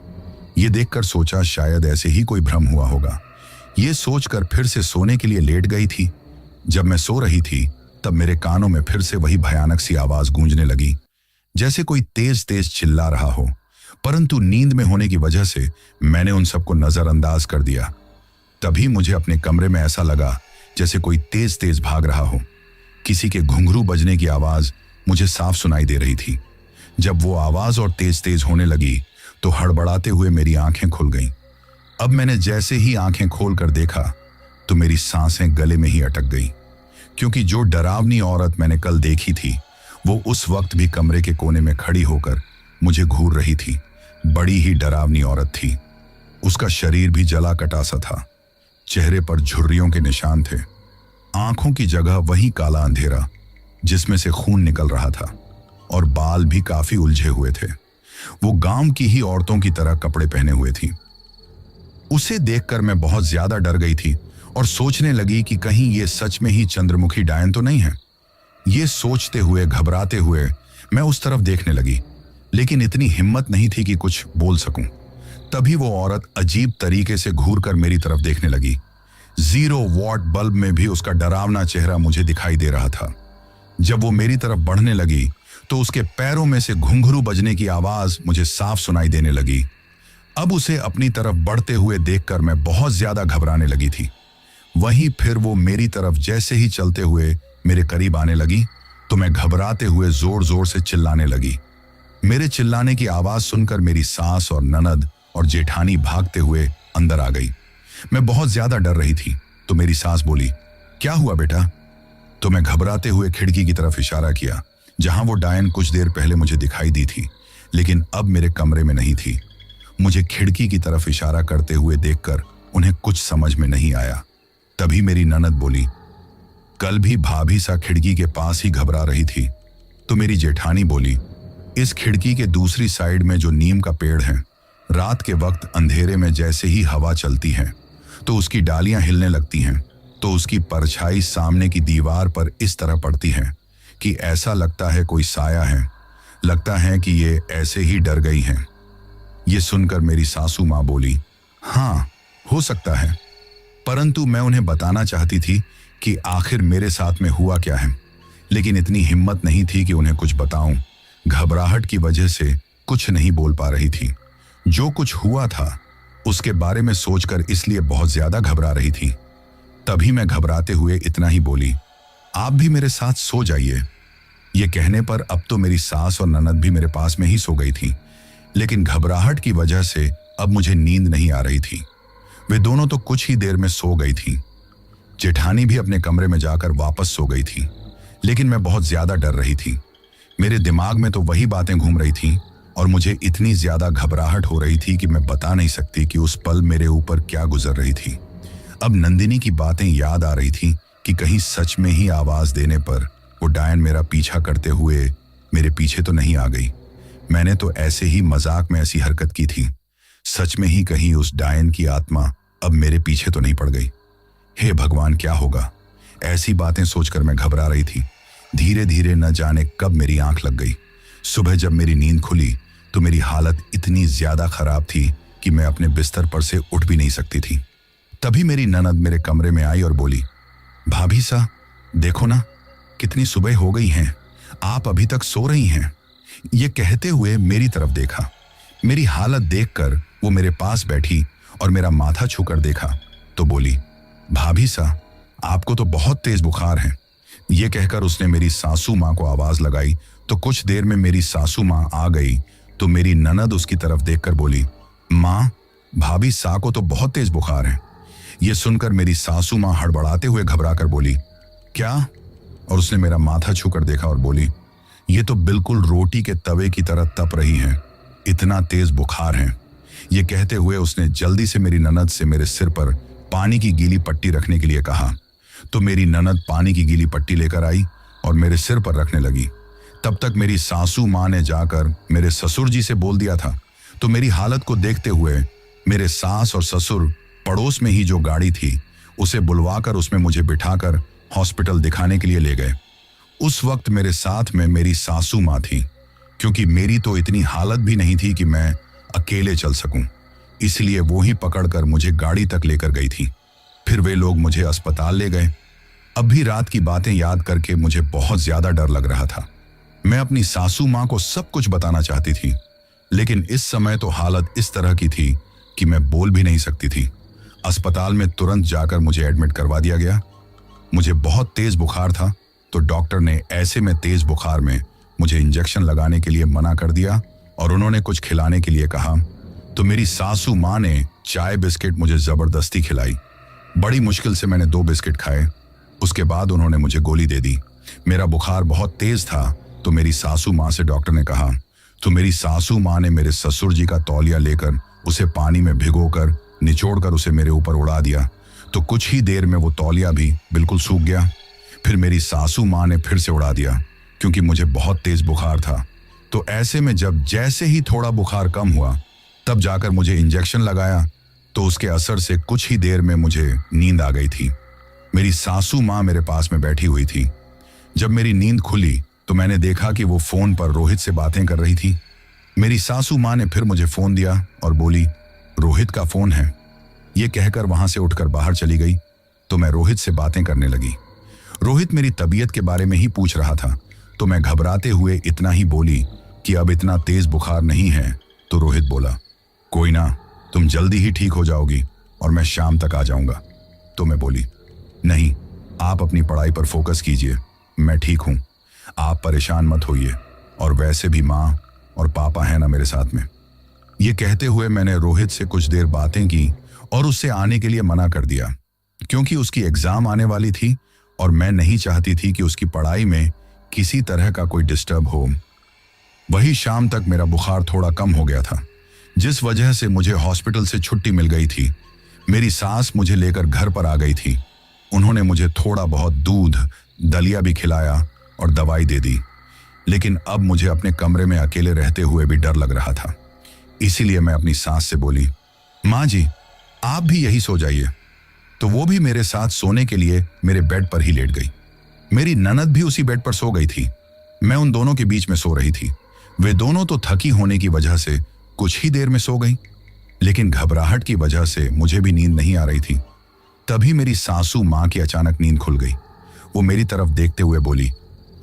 ये देखकर सोचा शायद ऐसे ही कोई भ्रम हुआ होगा। ये सोचकर फिर से सोने के लिए लेट गई थी। जब मैं सो रही थी तब मेरे कानों में फिर से वही भयानक सी आवाज गूंजने लगी, जैसे कोई तेज तेज चिल्ला रहा हो, परंतु नींद में होने की वजह से मैंने उन सबको नजरअंदाज कर दिया। तभी मुझे अपने कमरे में ऐसा लगा जैसे कोई तेज तेज भाग रहा हो। किसी के घुंघरू बजने की आवाज मुझे साफ सुनाई दे रही थी। जब वो आवाज और तेज तेज होने लगी तो हड़बड़ाते हुए मेरी आंखें खुल गईं। अब मैंने जैसे ही आंखें खोलकर देखा तो मेरी सांसें गले में ही अटक गई, क्योंकि जो डरावनी औरत मैंने कल देखी थी वो उस वक्त भी कमरे के कोने में खड़ी होकर मुझे घूर रही थी। बड़ी ही डरावनी औरत थी। उसका शरीर भी जला कटा सा था। चेहरे पर झुर्रियों के निशान थे। आंखों की जगह वही काला अंधेरा जिसमें से खून निकल रहा था, और बाल भी काफी उलझे हुए थे। वो गांव की ही औरतों की तरह कपड़े पहने हुए थी। उसे देखकर मैं बहुत ज्यादा डर गई थी और सोचने लगी कि कहीं ये सच में ही चंद्रमुखी डायन तो नहीं है। ये सोचते हुए घबराते हुए मैं उस तरफ देखने लगी, लेकिन इतनी हिम्मत नहीं थी कि कुछ बोल सकूं। तभी वो औरत अजीब तरीके से घूरकर मेरी तरफ देखने लगी। 0 वॉट बल्ब में भी उसका डरावना चेहरा मुझे दिखाई दे रहा था। जब वो मेरी तरफ बढ़ने लगी तो उसके पैरों में से घुंघरू बजने की आवाज मुझे साफ सुनाई देने लगी। अब उसे अपनी तरफ बढ़ते हुए देखकर मैं बहुत ज्यादा घबराने लगी थी। वहीं फिर वो मेरी तरफ जैसे ही चलते हुए मेरे करीब आने लगी तो मैं घबराते हुए जोर जोर से चिल्लाने लगी। मेरे चिल्लाने की आवाज सुनकर मेरी सास और ननद और जेठानी भागते हुए अंदर आ गई। मैं बहुत ज्यादा डर रही थी, तो मेरी सास बोली, क्या हुआ बेटा? तो मैं घबराते हुए खिड़की की तरफ इशारा किया, जहां वो डायन कुछ देर पहले मुझे दिखाई दी थी। लेकिन अब मेरे कमरे में नहीं थी। मुझे खिड़की की तरफ इशारा करते हुए देखकर उन्हें कुछ समझ में नहीं आया। तभी मेरी ननद बोली, कल भी भाभी सा खिड़की के पास ही घबरा रही थी। तो मेरी जेठानी बोली, इस खिड़की के दूसरी साइड में जो नीम का पेड़ है, रात के वक्त अंधेरे में जैसे ही हवा चलती है तो उसकी डालियां हिलने लगती हैं, तो उसकी परछाई सामने की दीवार पर इस तरह पड़ती है कि ऐसा लगता है कोई साया है, लगता है कि ये ऐसे ही डर गई हैं। ये सुनकर मेरी सासू माँ बोली, हाँ हो सकता है, परंतु मैं उन्हें बताना चाहती थी कि आखिर मेरे साथ में हुआ क्या है, लेकिन इतनी हिम्मत नहीं थी कि उन्हें कुछ बताऊं। घबराहट की वजह से कुछ नहीं बोल पा रही थी। जो कुछ हुआ था उसके बारे में सोचकर इसलिए बहुत ज्यादा घबरा रही थी। तभी मैं घबराते हुए इतना ही बोली, आप भी मेरे साथ सो जाइए। ये कहने पर अब तो मेरी सास और ननद भी मेरे पास में ही सो गई थी, लेकिन घबराहट की वजह से अब मुझे नींद नहीं आ रही थी। वे दोनों तो कुछ ही देर में सो गई थी। जेठानी भी अपने कमरे में जाकर वापस सो गई थी, लेकिन मैं बहुत ज्यादा डर रही थी। मेरे दिमाग में तो वही बातें घूम रही थी और मुझे इतनी ज्यादा घबराहट हो रही थी कि मैं बता नहीं सकती कि उस पल मेरे ऊपर क्या गुजर रही थी। अब नंदिनी की बातें याद आ रही थी कि कहीं सच में ही आवाज देने पर वो डायन मेरा पीछा करते हुए मेरे पीछे तो नहीं आ गई। मैंने तो ऐसे ही मजाक में ऐसी हरकत की थी। सच में ही कहीं उस डायन की आत्मा अब मेरे पीछे तो नहीं पड़ गई। हे भगवान, क्या होगा? ऐसी बातें सोचकर मैं घबरा रही थी। धीरे धीरे न जाने कब मेरी आंख लग गई। सुबह जब मेरी नींद खुली तो मेरी हालत इतनी ज्यादा खराब थी कि मैं अपने बिस्तर पर से उठ भी नहीं सकती थी। तभी मेरी ननद मेरे कमरे में आई और बोली, भाभी सा देखो ना, कितनी सुबह हो गई हैं, आप अभी तक सो रही हैं। ये कहते हुए मेरी तरफ देखा। मेरी हालत देखकर वो मेरे पास बैठी और मेरा माथा छूकर देखा तो बोली, भाभी सा आपको तो बहुत तेज बुखार है। ये कहकर उसने मेरी सासू माँ को आवाज लगाई तो कुछ देर में मेरी सासू माँ आ गई तो मेरी ननद उसकी तरफ देखकर बोली, माँ भाभी सा को तो बहुत तेज बुखार है। ये सुनकर मेरी सासू माँ हड़बड़ाते हुए घबरा कर बोली, क्या? और उसने मेरा माथा छूकर देखा और बोली, ये तो बिल्कुल रोटी के तवे की तरह तप रही हैं, इतना तेज बुखार है। ये कहते हुए उसने जल्दी से मेरी ननद से मेरे सिर पर पानी की गीली पट्टी रखने के लिए कहा तो मेरी ननद पानी की गीली पट्टी लेकर आई और मेरे सिर पर रखने लगी। तब तक मेरी सासू माँ ने जाकर मेरे ससुर जी से बोल दिया था। तो मेरी हालत को देखते हुए मेरे सास और ससुर पड़ोस में ही जो गाड़ी थी उसे बुलवाकर उसमें मुझे बिठाकर हॉस्पिटल दिखाने के लिए ले गए। उस वक्त मेरे साथ में मेरी सासू माँ थी, क्योंकि मेरी तो इतनी हालत भी नहीं थी कि मैं अकेले चल सकूं, इसलिए वो ही पकड़कर मुझे गाड़ी तक लेकर गई थी। फिर वे लोग मुझे अस्पताल ले गए। अब भी रात की बातें याद करके मुझे बहुत ज्यादा डर लग रहा था। मैं अपनी सासू माँ को सब कुछ बताना चाहती थी, लेकिन इस समय तो हालत इस तरह की थी कि मैं बोल भी नहीं सकती थी। अस्पताल में तुरंत जाकर मुझे एडमिट करवा दिया गया। मुझे बहुत तेज बुखार था तो डॉक्टर ने ऐसे में तेज बुखार में मुझे इंजेक्शन लगाने के लिए मना कर दिया और उन्होंने कुछ खिलाने के लिए कहा। तो मेरी सासू माँ ने चाय बिस्किट मुझे जबरदस्ती खिलाई। बड़ी मुश्किल से मैंने 2 बिस्किट खाए। उसके बाद उन्होंने मुझे गोली दे दी। मेरा बुखार बहुत तेज था तो मेरी सासू माँ से डॉक्टर ने कहा। तो मेरी सासू माँ ने मेरे ससुर जी का तौलिया लेकर उसे पानी में भिगोकर निचोड़कर उसे मेरे ऊपर उड़ा दिया तो कुछ ही देर में वो तौलिया भी बिल्कुल सूख गया। फिर मेरी सासू माँ ने फिर से उड़ा दिया क्योंकि मुझे बहुत तेज बुखार था। तो ऐसे में जब जैसे ही थोड़ा बुखार कम हुआ तब जाकर मुझे इंजेक्शन लगाया तो उसके असर से कुछ ही देर में मुझे नींद आ गई थी। मेरी सासू माँ मेरे पास में बैठी हुई थी। जब मेरी नींद खुली तो मैंने देखा कि वो फोन पर रोहित से बातें कर रही थी। मेरी सासू माँ ने फिर मुझे फोन दिया और बोली, रोहित का फोन है। ये कहकर वहां से उठकर बाहर चली गई तो मैं रोहित से बातें करने लगी। रोहित मेरी तबीयत के बारे में ही पूछ रहा था तो मैं घबराते हुए इतना ही बोली कि अब इतना तेज बुखार नहीं है। तो रोहित बोला, कोई ना, तुम जल्दी ही ठीक हो जाओगी और मैं शाम तक आ जाऊंगा। तो मैं बोली, नहीं, आप अपनी पढ़ाई पर फोकस कीजिए, मैं ठीक हूं, आप परेशान मत होइए, और वैसे भी माँ और पापा हैं ना मेरे साथ में। ये कहते हुए मैंने रोहित से कुछ देर बातें की और उससे आने के लिए मना कर दिया क्योंकि उसकी एग्जाम आने वाली थी और मैं नहीं चाहती थी कि उसकी पढ़ाई में किसी तरह का कोई डिस्टर्ब हो। वही शाम तक मेरा बुखार थोड़ा कम हो गया था, जिस वजह से मुझे हॉस्पिटल से छुट्टी मिल गई थी। मेरी सास मुझे लेकर घर पर आ गई थी। उन्होंने मुझे थोड़ा बहुत दूध, दलिया भी खिलाया और दवाई दे दी। लेकिन अब मुझे अपने कमरे में अकेले रहते हुए भी डर लग रहा था। इसीलिए मैं अपनी सास से बोली, माँ जी, आप भी यही सो जाइए। तो वो भी मेरे साथ सोने के लिए मेरे बेड पर ही लेट गई। मेरी ननद भी उसी बेड पर सो गई थी। मैं उन दोनों के बीच में सो रही थी। वे दोनों तो थकी होने की वजह से कुछ ही देर में सो गई, लेकिन घबराहट की वजह से मुझे भी नींद नहीं आ रही थी। तभी मेरी सासू माँ की अचानक नींद खुल गई। वो मेरी तरफ देखते हुए बोली,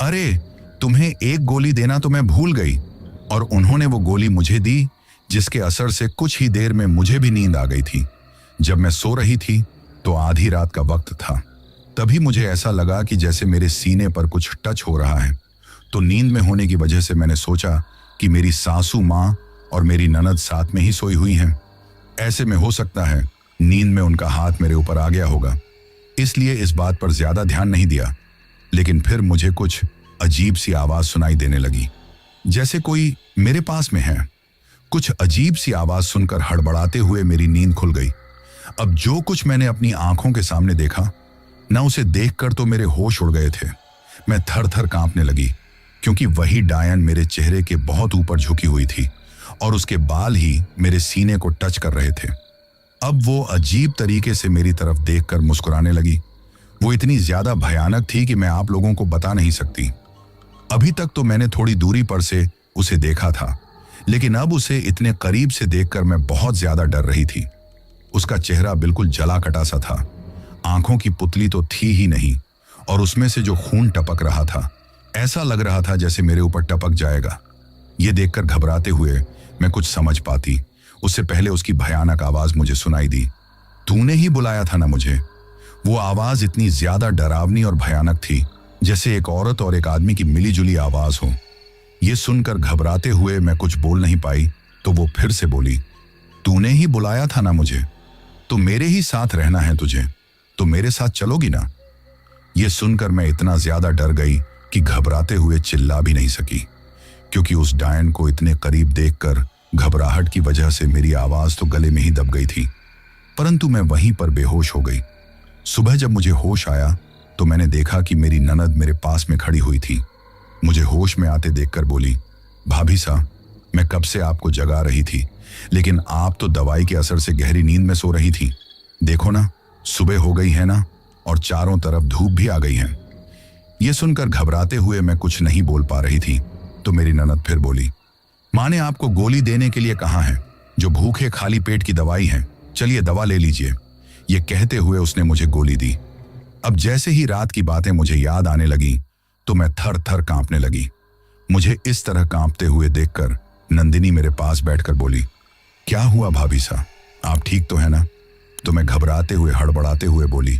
अरे तुम्हें एक गोली देना तो मैं भूल गई। और उन्होंने वो गोली मुझे दी, जिसके असर से कुछ ही देर में मुझे भी नींद आ गई थी। जब मैं सो रही थी तो आधी रात का वक्त था। तभी मुझे ऐसा लगा कि जैसे मेरे सीने पर कुछ टच हो रहा है। तो नींद में होने की वजह से मैंने सोचा कि मेरी सासू माँ और मेरी ननद साथ में ही सोई हुई हैं। ऐसे में हो सकता है नींद में उनका हाथ मेरे ऊपर आ गया होगा, इसलिए इस बात पर ज्यादा ध्यान नहीं दिया। लेकिन फिर मुझे कुछ अजीब सी आवाज सुनाई देने लगी, जैसे कोई मेरे पास में है। कुछ अजीब सी आवाज सुनकर हड़बड़ाते हुए मेरी नींद खुल गई। अब जो कुछ मैंने अपनी आंखों के सामने देखा ना, उसे देखकर तो मेरे होश उड़ गए थे। मैं थर थर कांपने लगी, क्योंकि वही डायन मेरे चेहरे के बहुत ऊपर झुकी हुई थी और उसके बाल ही मेरे सीने को टच कर रहे थे। अब वो अजीब तरीके से मेरी तरफ देखकर मुस्कुराने लगी। वो इतनी ज्यादा भयानक थी कि मैं आप लोगों को बता नहीं सकती। अभी तक तो मैंने थोड़ी दूरी पर से उसे देखा था, लेकिन अब उसे इतने करीब से देखकर मैं बहुत ज्यादा डर रही थी। उसका चेहरा बिल्कुल जला कटा सा था। आंखों की पुतली तो थी ही नहीं, और उसमें से जो खून टपक रहा था, ऐसा लग रहा था जैसे मेरे ऊपर टपक जाएगा। ये देखकर घबराते हुए मैं कुछ समझ पाती, उससे पहले उसकी भयानक आवाज मुझे सुनाई दी। तूने ही बुलाया था ना मुझे। वो आवाज इतनी ज्यादा डरावनी और भयानक थी, जैसे एक औरत और एक आदमी की मिलीजुली आवाज हो। ये सुनकर घबराते हुए मैं कुछ बोल नहीं पाई, तो वो फिर से बोली, तूने ही बुलाया था ना मुझे, तो मेरे ही साथ रहना है तुझे, तो मेरे साथ चलोगी ना। ये सुनकर मैं इतना ज्यादा डर गई कि घबराते हुए चिल्ला भी नहीं सकी, क्योंकि उस डायन को इतने करीब देखकर घबराहट की वजह से मेरी आवाज तो गले में ही दब गई थी। परंतु मैं वहीं पर बेहोश हो गई। सुबह जब मुझे होश आया तो मैंने देखा कि मेरी ननद मेरे पास में खड़ी हुई थी। मुझे होश में आते देखकर बोली, भाभी साहब, मैं कब से आपको जगा रही थी, लेकिन आप तो दवाई के असर से गहरी नींद में सो रही थी। देखो ना, सुबह हो गई है ना, और चारों तरफ धूप भी आ गई है। ये सुनकर घबराते हुए मैं कुछ नहीं बोल पा रही थी, तो मेरी ननद फिर बोली, माँ ने आपको गोली देने के लिए कहा है, जो भूखे खाली पेट की दवाई है, चलिए दवा ले लीजिए। ये कहते हुए उसने मुझे गोली दी। अब जैसे ही रात की बातें मुझे याद आने लगी तो मैं थर थर कांपने लगी। मुझे इस तरह कांपते हुए देखकर नंदिनी मेरे पास बैठकर बोली, क्या हुआ भाभी साहब, आप ठीक तो है ना। तो मैं घबराते हुए हड़बड़ाते हुए बोली,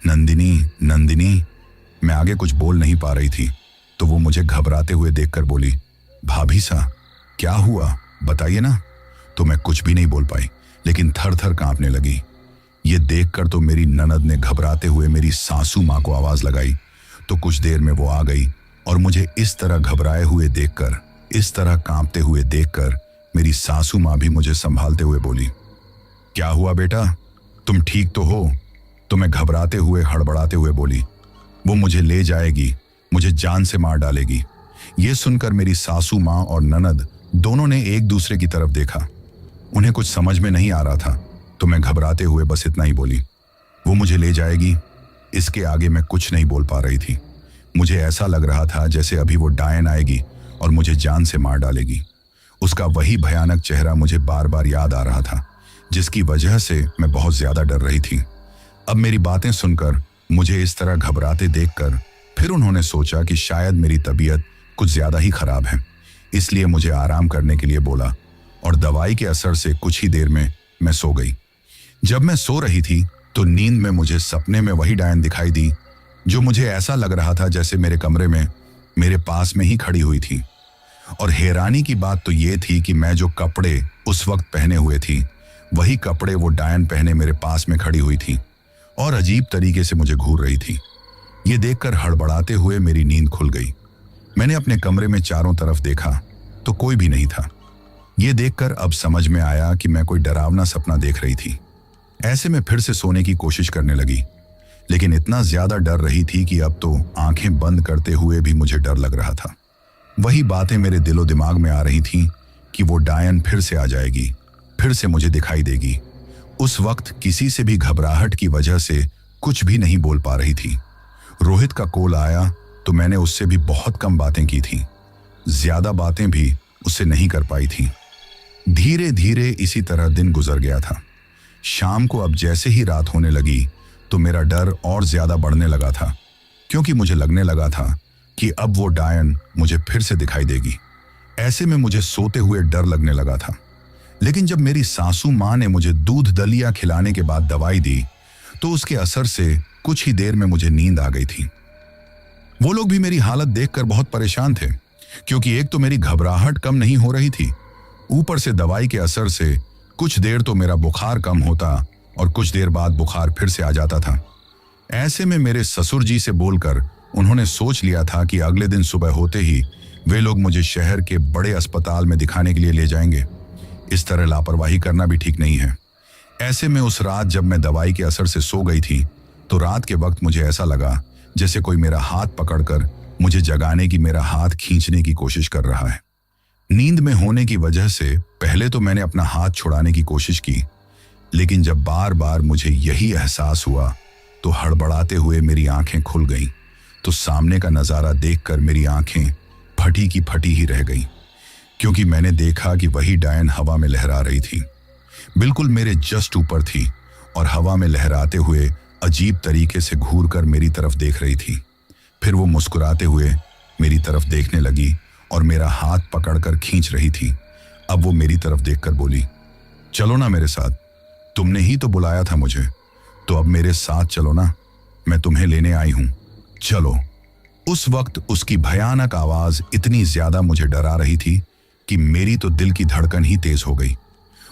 नंदिनी नंदिनी। मैं आगे कुछ बोल नहीं पा रही थी, तो वो मुझे घबराते हुए देखकर बोली, भाभी साहब क्या हुआ, बताइए ना। तो मैं कुछ भी नहीं बोल पाई, लेकिन थर थर कांपने लगी। ये देखकर तो मेरी ननद ने घबराते हुए मेरी सासू माँ को आवाज लगाई, तो कुछ देर में वो आ गई और मुझे इस तरह घबराए हुए देखकर, इस तरह कांपते हुए देखकर मेरी सासू माँ भी मुझे संभालते हुए बोली, क्या हुआ बेटा, तुम ठीक तो हो। तो मैं घबराते हुए हड़बड़ाते हुए बोली, वो मुझे ले जाएगी, मुझे जान से मार डालेगी। ये सुनकर मेरी सासू माँ और ननद दोनों ने एक दूसरे की तरफ देखा। उन्हें कुछ समझ में नहीं आ रहा था, तो मैं घबराते हुए बस इतना ही बोली, वो मुझे ले जाएगी। इसके आगे मैं कुछ नहीं बोल पा रही थी। मुझे ऐसा लग रहा था जैसे अभी वो डायन आएगी और मुझे जान से मार डालेगी। उसका वही भयानक चेहरा मुझे बार बार याद आ रहा था, जिसकी वजह से मैं बहुत ज्यादा डर रही थी। अब मेरी बातें सुनकर, मुझे इस तरह घबराते देखकर, फिर उन्होंने सोचा कि शायद मेरी तबीयत कुछ ज्यादा ही खराब है, इसलिए मुझे आराम करने के लिए बोला, और दवाई के असर से कुछ ही देर में मैं सो गई। जब मैं सो रही थी तो नींद में मुझे सपने में वही डायन दिखाई दी, जो मुझे ऐसा लग रहा था जैसे मेरे कमरे में मेरे पास में ही खड़ी हुई थी। और हैरानी की बात तो ये थी कि मैं जो कपड़े उस वक्त पहने हुए थी, वही कपड़े वो डायन पहने मेरे पास में खड़ी हुई थी और अजीब तरीके से मुझे घूर रही थी। ये देखकर हड़बड़ाते हुए मेरी नींद खुल गई। मैंने अपने कमरे में चारों तरफ देखा तो कोई भी नहीं था। ये देखकर अब समझ में आया कि मैं कोई डरावना सपना देख रही थी। ऐसे में फिर से सोने की कोशिश करने लगी, लेकिन इतना ज्यादा डर रही थी कि अब तो आंखें बंद करते हुए भी मुझे डर लग रहा था। वही बातें मेरे दिलो दिमाग में आ रही थीं कि वो डायन फिर से आ जाएगी, फिर से मुझे दिखाई देगी। उस वक्त किसी से भी घबराहट की वजह से कुछ भी नहीं बोल पा रही थी। रोहित का कॉल आया तो मैंने उससे भी बहुत कम बातें की थी, ज्यादा बातें भी उससे नहीं कर पाई थी। धीरे धीरे इसी तरह दिन गुजर गया था। शाम को अब जैसे ही रात होने लगी तो मेरा डर और ज्यादा बढ़ने लगा था, क्योंकि मुझे लगने लगा था कि अब वो डायन मुझे फिर से दिखाई देगी। ऐसे में मुझे सोते हुए डर लगने लगा था। लेकिन जब मेरी सासू माँ ने मुझे दूध दलिया खिलाने के बाद दवाई दी तो उसके असर से कुछ ही देर में मुझे नींद आ गई थी। वो लोग भी मेरी हालत देखकर बहुत परेशान थे, क्योंकि एक तो मेरी घबराहट कम नहीं हो रही थी, ऊपर से दवाई के असर से कुछ देर तो मेरा बुखार कम होता और कुछ देर बाद बुखार फिर से आ जाता था। ऐसे में मेरे ससुर जी से बोलकर उन्होंने सोच लिया था कि अगले दिन सुबह होते ही वे लोग मुझे शहर के बड़े अस्पताल में दिखाने के लिए ले जाएंगे। इस तरह लापरवाही करना भी ठीक नहीं है। ऐसे में उस रात जब मैं दवाई के असर से सो गई थी तो रात के वक्त मुझे ऐसा लगा जैसे कोई मेरा हाथ पकड़कर मुझे जगाने की, मेरा हाथ खींचने की कोशिश कर रहा है। नींद में होने की वजह से पहले तो मैंने अपना हाथ छुड़ाने की कोशिश की, लेकिन जब बार बार मुझे यही एहसास हुआ तो हड़बड़ाते हुए मेरी आंखें खुल गईं। तो सामने का नजारा देखकर मेरी आंखें फटी की फटी ही रह गईं, क्योंकि मैंने देखा कि वही डायन हवा में लहरा रही थी, बिल्कुल मेरे जस्ट ऊपर थी और हवा में लहराते हुए अजीब तरीके से घूरकर मेरी तरफ देख रही थी। फिर वो मुस्कुराते हुए मेरी तरफ देखने लगी और मेरा हाथ पकड़कर खींच रही थी। अब वो मेरी तरफ देखकर बोली, चलो ना मेरे साथ, तुमने ही तो बुलाया था मुझे, तो अब मेरे साथ चलो ना, मैं तुम्हें लेने आई हूं, चलो। उस वक्त उसकी भयानक आवाज इतनी ज्यादा मुझे डरा रही थी कि मेरी तो दिल की धड़कन ही तेज हो गई।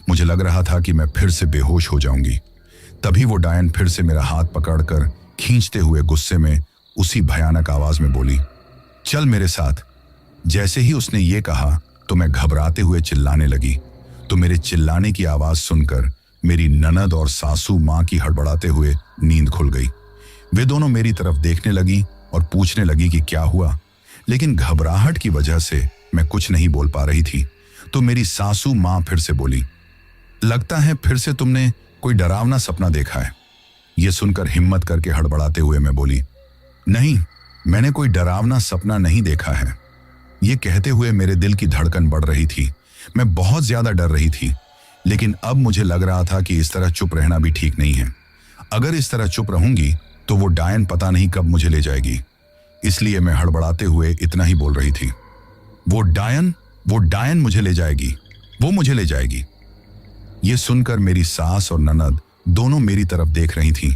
मुझे लग रहा था कि मैं फिर से बेहोश हो जाऊंगी। तभी वो डायन फिर से मेरा हाथ पकड़कर खींचते हुए गुस्से में उसी भयानक आवाज में बोली, चल मेरे साथ। जैसे ही उसने ये कहा तो मैं घबराते हुए चिल्लाने लगी। तो मेरे चिल्लाने की आवाज सुनकर मेरी ननद और सासू माँ की हड़बड़ाते हुए नींद खुल गई। वे दोनों मेरी तरफ देखने लगी और पूछने लगी कि क्या हुआ, लेकिन घबराहट की वजह से मैं कुछ नहीं बोल पा रही थी। तो मेरी सासू माँ फिर से बोली, लगता है फिर से तुमने कोई डरावना सपना देखा है। यह सुनकर हिम्मत करके हड़बड़ाते हुए मैं बोली, नहीं, मैंने कोई डरावना सपना नहीं देखा है। ये कहते हुए मेरे दिल की धड़कन बढ़ रही थी। मैं बहुत ज्यादा डर रही थी, लेकिन अब मुझे लग रहा था कि इस तरह चुप रहना भी ठीक नहीं है। अगर इस तरह चुप रहूंगी तो वो डायन पता नहीं कब मुझे ले जाएगी। इसलिए मैं हड़बड़ाते हुए इतना ही बोल रही थी, वो डायन मुझे ले जाएगी, वो मुझे ले जाएगी। ये सुनकर मेरी सास और ननद दोनों मेरी तरफ देख रही थीं।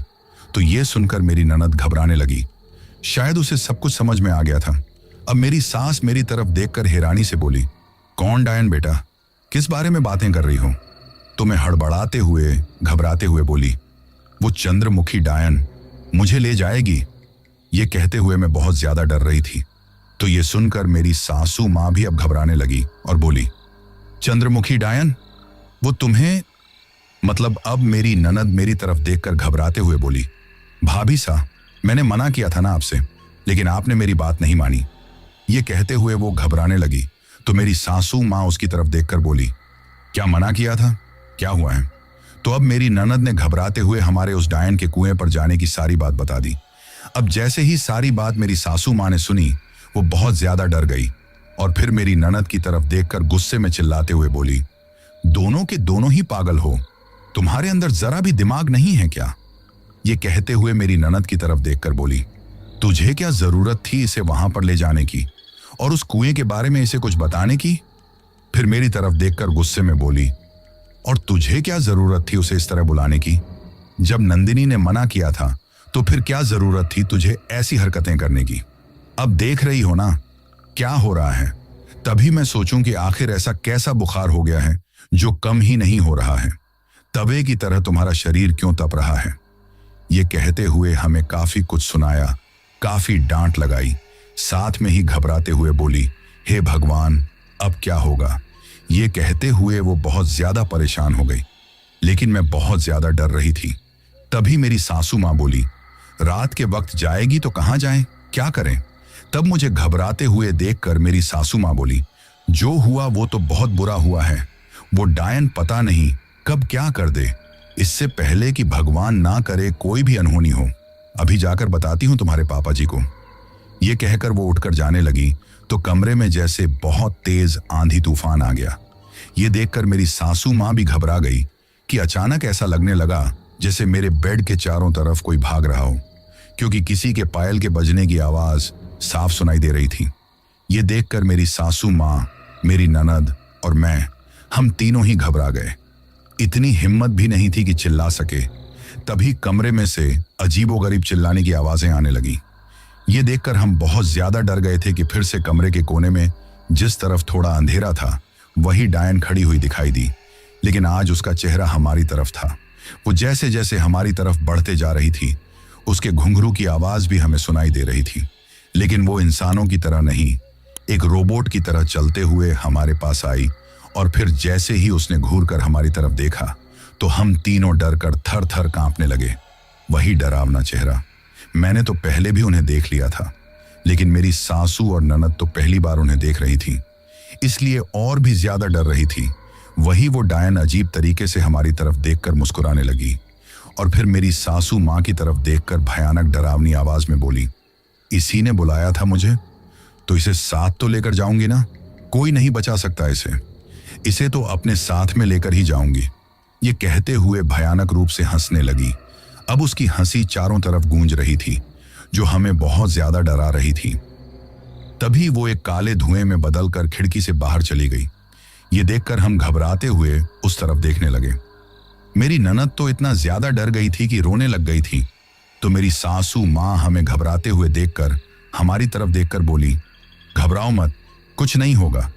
तो ये सुनकर मेरी ननद घबराने लगी। शायद उसे सब कुछ समझ में आ गया था। अब मेरी सास मेरी तरफ देखकर हैरानी से बोली, कौन डायन बेटा, किस बारे में बातें कर रही हो? तो मैं हड़बड़ाते हुए घबराते हुए बोली, वो चंद्रमुखी डायन मुझे ले जाएगी। ये कहते हुए मैं बहुत ज्यादा डर रही थी। तो ये सुनकर मेरी सासू माँ भी अब घबराने लगी और बोली, चंद्रमुखी डायन, वो तुम्हें, मतलब अब मेरी ननद मेरी तरफ देखकर घबराते हुए बोली, भाभी सा, मैंने मना किया था ना आपसे, लेकिन आपने मेरी बात नहीं मानी। ये कहते हुए वो घबराने लगी। तो मेरी सासू माँ उसकी तरफ देखकर बोली, क्या मना किया था, क्या हुआ है? तो अब मेरी ननद ने घबराते हुए हमारे उस डायन के कुएं पर जाने की सारी बात बता दी। अब जैसे ही सारी बात मेरी सासू माँ ने सुनी, वो बहुत ज्यादा डर गई और फिर मेरी ननद की तरफ देखकर गुस्से में चिल्लाते हुए बोली, दोनों के दोनों ही पागल हो, तुम्हारे अंदर जरा भी दिमाग नहीं है क्या? ये कहते हुए मेरी ननद की तरफ देखकर बोली, तुझे क्या जरूरत थी इसे वहां पर ले जाने की और उस कुएं के बारे में इसे कुछ बताने की? फिर मेरी तरफ देखकर गुस्से में बोली, और तुझे क्या जरूरत थी उसे इस तरह बुलाने की? जब नंदिनी ने मना किया था तो फिर क्या जरूरत थी तुझे ऐसी हरकतें करने की? अब देख रही हो ना क्या हो रहा है। तभी मैं सोचूं कि आखिर ऐसा कैसा बुखार हो गया है जो कम ही नहीं हो रहा है। तवे की तरह तुम्हारा शरीर क्यों तप रहा है? ये कहते हुए हमें काफी कुछ सुनाया, काफी डांट लगाई, साथ में ही घबराते हुए बोली, हे भगवान, अब क्या होगा? ये कहते हुए वो बहुत ज्यादा परेशान हो गई, लेकिन मैं बहुत ज्यादा डर रही थी। तभी मेरी सासू माँ बोली, रात के वक्त जाएगी तो कहाँ जाएं, क्या करें? तब मुझे घबराते हुए देखकर मेरी सासू माँ बोली, जो हुआ वो तो बहुत बुरा हुआ है। वो डायन पता नहीं कब क्या कर दे। इससे पहले कि भगवान ना करे कोई भी अनहोनी हो, अभी जाकर बताती हूँ तुम्हारे पापा जी को। ये कहकर वो उठकर जाने लगी तो कमरे में जैसे बहुत तेज आंधी तूफान आ गया। ये देखकर मेरी सासू माँ भी घबरा गई कि अचानक ऐसा लगने लगा जैसे मेरे बेड के चारों तरफ कोई भाग रहा हो, क्योंकि किसी के पायल के बजने की आवाज साफ सुनाई दे रही थी। ये देखकर मेरी सासू माँ, मेरी ननद और मैं, हम तीनों ही घबरा गए। इतनी हिम्मत भी नहीं थी कि चिल्ला सके। तभी कमरे में से अजीबोगरीब चिल्लाने की आवाजें आने लगी। ये देखकर हम बहुत ज्यादा डर गए थे कि फिर से कमरे के कोने में जिस तरफ थोड़ा अंधेरा था वही डायन खड़ी हुई दिखाई दी, लेकिन आज उसका चेहरा हमारी तरफ था। वो जैसे जैसे हमारी तरफ बढ़ते जा रही थी, उसके घुंघरू की आवाज भी हमें सुनाई दे रही थी, लेकिन वो इंसानों की तरह नहीं, एक रोबोट की तरह चलते हुए हमारे पास आई। और फिर जैसे ही उसने घूर कर हमारी तरफ देखा तो हम तीनों डर कर थर थर कांपने लगे। वही डरावना चेहरा, मैंने तो पहले भी उन्हें देख लिया था, लेकिन मेरी सासू और ननद तो पहली बार उन्हें देख रही थी, इसलिए और भी ज्यादा डर रही थी। वही वो डायन अजीब तरीके से हमारी तरफ देखकर मुस्कुराने लगी और फिर मेरी सासू माँ की तरफ देखकर भयानक डरावनी आवाज में बोली, इसी ने बुलाया था मुझे, तो इसे साथ तो लेकर जाऊंगी ना, कोई नहीं बचा सकता इसे तो अपने साथ में लेकर ही जाऊंगी। ये कहते हुए भयानक रूप से हंसने लगी। अब उसकी हंसी चारों तरफ गूंज रही थी, जो हमें बहुत ज्यादा डरा रही थी। तभी वो एक काले धुएं में बदलकर खिड़की से बाहर चली गई। ये देखकर हम घबराते हुए उस तरफ देखने लगे। मेरी ननद तो इतना ज्यादा डर गई थी कि रोने लग गई थी, तो मेरी सासू माँ हमें घबराते हुए देखकर हमारी तरफ देखकर बोली, घबराओ मत, कुछ नहीं होगा।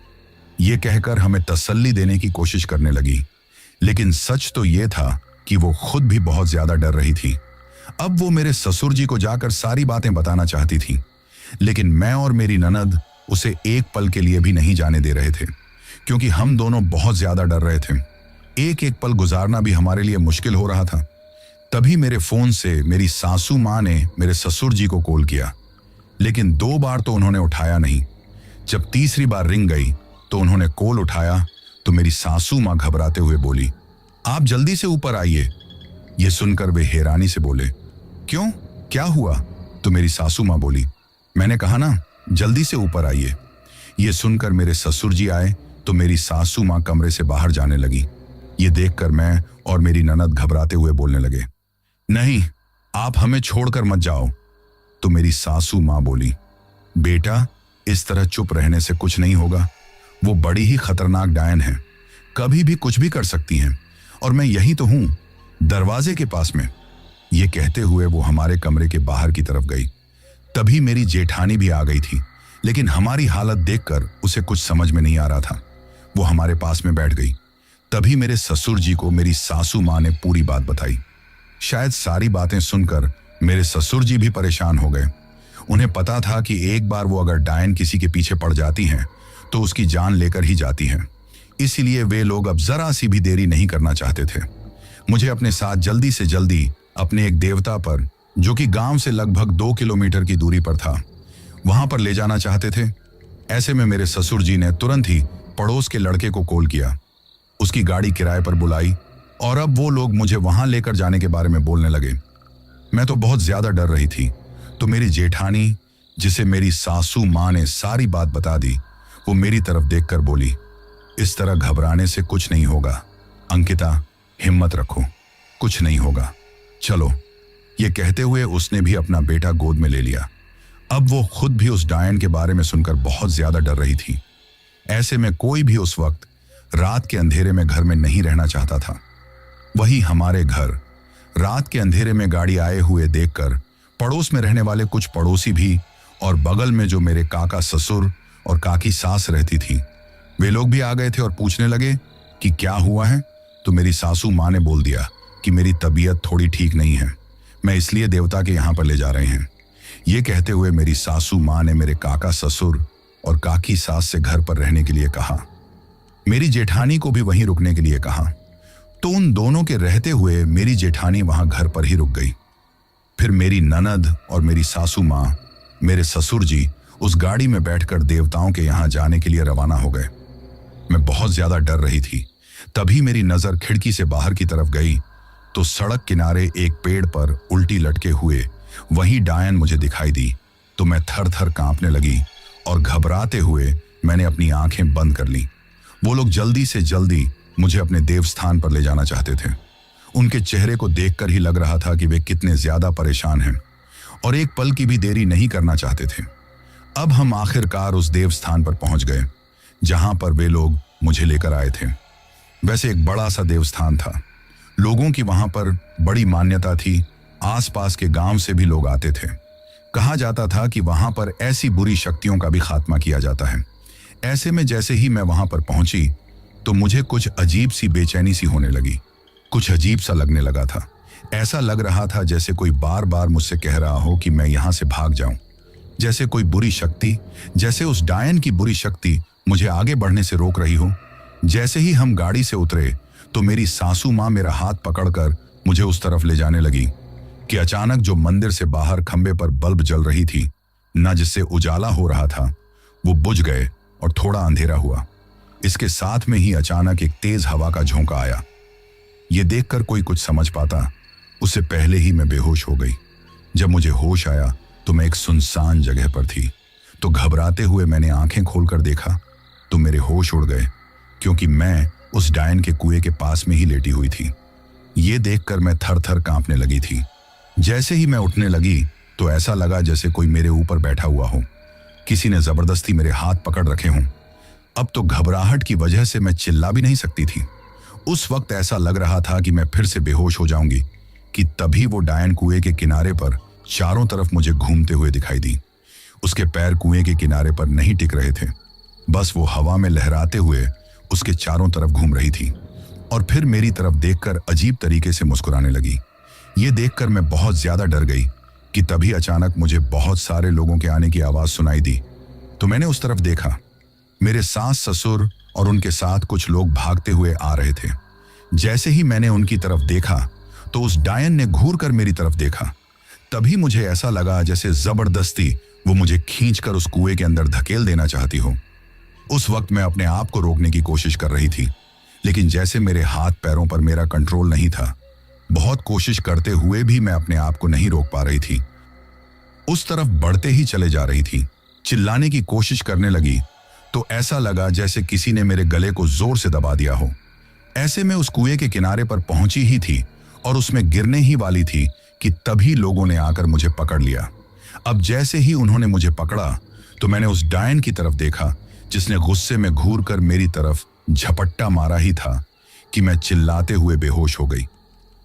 ये कहकर हमें तसल्ली देने की कोशिश करने लगी, लेकिन सच तो ये था कि वो खुद भी बहुत ज्यादा डर रही थी। अब वो मेरे ससुर जी को जाकर सारी बातें बताना चाहती थी, लेकिन मैं और मेरी ननद उसे एक पल के लिए भी नहीं जाने दे रहे थे, क्योंकि हम दोनों बहुत ज्यादा डर रहे थे। एक एक पल गुजारना भी हमारे लिए मुश्किल हो रहा था। तभी मेरे फोन से मेरी सासू माँ ने मेरे ससुर जी को कॉल किया, लेकिन 2 बार तो उन्होंने उठाया नहीं। जब तीसरी बार रिंग गई तो उन्होंने कॉल उठाया तो मेरी सासू माँ घबराते हुए बोली, आप जल्दी से ऊपर आइए। ये सुनकर वे हैरानी से बोले, क्यों, क्या हुआ? तो मेरी सासू माँ बोली, मैंने कहा ना, जल्दी से ऊपर आइए। ये सुनकर मेरे ससुर जी आए तो मेरी सासू माँ कमरे से बाहर जाने लगी। ये देखकर मैं और मेरी ननद घबराते हुए बोलने लगे, नहीं, आप हमें छोड़कर मत जाओ। तो मेरी सासू माँ बोली, बेटा, इस तरह चुप रहने से कुछ नहीं होगा। वो बड़ी ही खतरनाक डायन है, कभी भी कुछ भी कर सकती हैं, और मैं यही तो हूं, दरवाजे के पास में। ये कहते हुए वो हमारे कमरे के बाहर की तरफ गई। तभी मेरी जेठानी भी आ गई थी, लेकिन हमारी हालत देखकर उसे कुछ समझ में नहीं आ रहा था। वो हमारे पास में बैठ गई। तभी मेरे ससुर जी को मेरी सासू माँ ने पूरी बात बताई। शायद सारी बातें सुनकर मेरे ससुर जी भी परेशान हो गए। उन्हें पता था कि एक बार वो अगर डायन किसी के पीछे पड़ जाती हैं तो उसकी जान लेकर ही जाती हैं। इसलिए वे लोग अब जरा सी भी देरी नहीं करना चाहते थे। मुझे अपने साथ जल्दी से जल्दी अपने एक देवता पर, जो कि गांव से लगभग 2 किलोमीटर की दूरी पर था, वहां पर ले जाना चाहते थे। ऐसे में मेरे ससुर जी ने तुरंत ही पड़ोस के लड़के को कॉल किया, उसकी गाड़ी किराए पर बुलाई और अब वो लोग मुझे वहां लेकर जाने के बारे में बोलने लगे। मैं तो बहुत ज्यादा डर रही थी, तो मेरी जेठानी, जिसे मेरी सासू माँ ने सारी बात बता दी, वो मेरी तरफ देखकर बोली, इस तरह घबराने से कुछ नहीं होगा अंकिता, हिम्मत रखो, कुछ नहीं होगा, चलो। ये कहते हुए उसने भी अपना बेटा गोद में ले लिया। अब वो खुद भी उस डायन के बारे में सुनकर बहुत ज्यादा डर रही थी। ऐसे में कोई भी उस वक्त रात के अंधेरे में घर में नहीं रहना चाहता था। वही हमारे घर रात के अंधेरे में गाड़ी आए हुए देखकर पड़ोस में रहने वाले कुछ पड़ोसी भी और बगल में जो मेरे काका ससुर और काकी सास रहती थी, वे लोग भी आ गए थे और पूछने लगे कि क्या हुआ है। तो मेरी सासू माँ ने बोल दिया कि मेरी तबीयत थोड़ी ठीक नहीं है, मैं इसलिए देवता के यहाँ पर ले जा रहे हैं। ये कहते हुए मेरी सासू माँ ने मेरे काका ससुर और काकी सास से घर पर रहने के लिए कहा। मेरी जेठानी को भी वहीं रुकने के लिए कहा। तो उन दोनों के रहते हुए मेरी जेठानी वहां घर पर ही रुक गई। फिर मेरी ननद और मेरी सासू माँ, मेरे ससुर जी उस गाड़ी में बैठकर देवताओं के यहां जाने के लिए रवाना हो गए। मैं बहुत ज्यादा डर रही थी। तभी मेरी नजर खिड़की से बाहर की तरफ गई तो सड़क किनारे एक पेड़ पर उल्टी लटके हुए वही डायन मुझे दिखाई दी। तो मैं थर थर कांपने लगी और घबराते हुए मैंने अपनी आंखें बंद कर ली। वो लोग जल्दी से जल्दी मुझे अपने देवस्थान पर ले जाना चाहते थे। उनके चेहरे को देखकर ही लग रहा था कि वे कितने ज्यादा परेशान हैं और एक पल की भी देरी नहीं करना चाहते थे। अब हम आखिरकार उस देवस्थान पर पहुंच गए जहां पर वे लोग मुझे लेकर आए थे। वैसे एक बड़ा सा देवस्थान था। लोगों की वहां पर बड़ी मान्यता थी। आसपास के गांव से भी लोग आते थे। कहा जाता था कि वहां पर ऐसी बुरी शक्तियों का भी खात्मा किया जाता है। ऐसे में जैसे ही मैं वहां पर पहुंची तो मुझे कुछ अजीब सी बेचैनी सी होने लगी। कुछ अजीब सा लगने लगा था। ऐसा लग रहा था जैसे कोई बार बार मुझसे कह रहा हो कि मैं यहां से भाग जाऊं। जैसे कोई बुरी शक्ति, जैसे उस डायन की बुरी शक्ति मुझे आगे बढ़ने से रोक रही हो। जैसे ही हम गाड़ी से उतरे तो मेरी सासू माँ मेरा हाथ पकड़कर मुझे उस तरफ ले जाने लगी कि अचानक जो मंदिर से बाहर खंबे पर बल्ब जल रही थी न, जिससे उजाला हो रहा था, वो बुझ गए और थोड़ा अंधेरा हुआ। इसके साथ में ही अचानक एक तेज हवा का झोंका आया। ये देखकर कोई कुछ समझ पाता उससे पहले ही मैं बेहोश हो गई। जब मुझे होश आया तो मैं एक सुनसान जगह पर थी। तो घबराते हुए मैंने आंखें खोलकर देखा तो मेरे होश उड़ गए, क्योंकि मैं उस डायन के कुएं के पास में ही लेटी हुई थी। ये देखकर मैं थर थर कांपने लगी थी। जैसे ही मैं उठने लगी तो ऐसा लगा जैसे कोई मेरे ऊपर बैठा हुआ हो। किसी ने जबरदस्ती मेरे हाथ पकड़ रखे हों। अब तो घबराहट की वजह से मैं चिल्ला भी नहीं सकती थी। उस वक्त ऐसा लग रहा था कि मैं फिर से बेहोश हो जाऊंगी कि तभी वो डायन कुएं के किनारे पर चारों तरफ मुझे घूमते हुए दिखाई दी। उसके पैर कुएं के किनारे पर नहीं टिक रहे थे, बस वो हवा में लहराते हुए उसके चारों तरफ घूम रही थी और फिर मेरी तरफ देखकर अजीब तरीके से मुस्कुराने लगी। ये देखकर मैं बहुत ज्यादा डर गई कि तभी अचानक मुझे बहुत सारे लोगों के आने की आवाज सुनाई दी। तो मैंने उस तरफ देखा। मेरे सास ससुर और उनके साथ कुछ लोग भागते हुए आ रहे थे। जैसे ही मैंने उनकी तरफ देखा तो उस डायन ने घूर कर मेरी तरफ देखा। तभी मुझे ऐसा लगा जैसे जबरदस्ती वो मुझे खींचकर उस कुएं के अंदर धकेल देना चाहती हो। उस वक्त मैं अपने आप को रोकने की कोशिश कर रही थी, लेकिन जैसे मेरे हाथ पैरों पर मेरा कंट्रोल नहीं था। बहुत कोशिश करते हुए भी मैं अपने आप को नहीं रोक पा रही थी। उस तरफ बढ़ते ही चले जा रही थी। चिल्लाने की कोशिश करने लगी तो ऐसा लगा जैसे किसी ने मेरे गले को जोर से दबा दिया हो। ऐसे में उस कुएं के किनारे पर पहुंची ही थी और उसमें गिरने ही वाली थी कि तभी लोगों ने आकर मुझे पकड़ लिया। अब जैसे ही उन्होंने मुझे पकड़ा तो मैंने उस डायन की तरफ देखा जिसने गुस्से में घूर कर मेरी तरफ झपट्टा मारा ही था कि मैं चिल्लाते हुए बेहोश हो गई।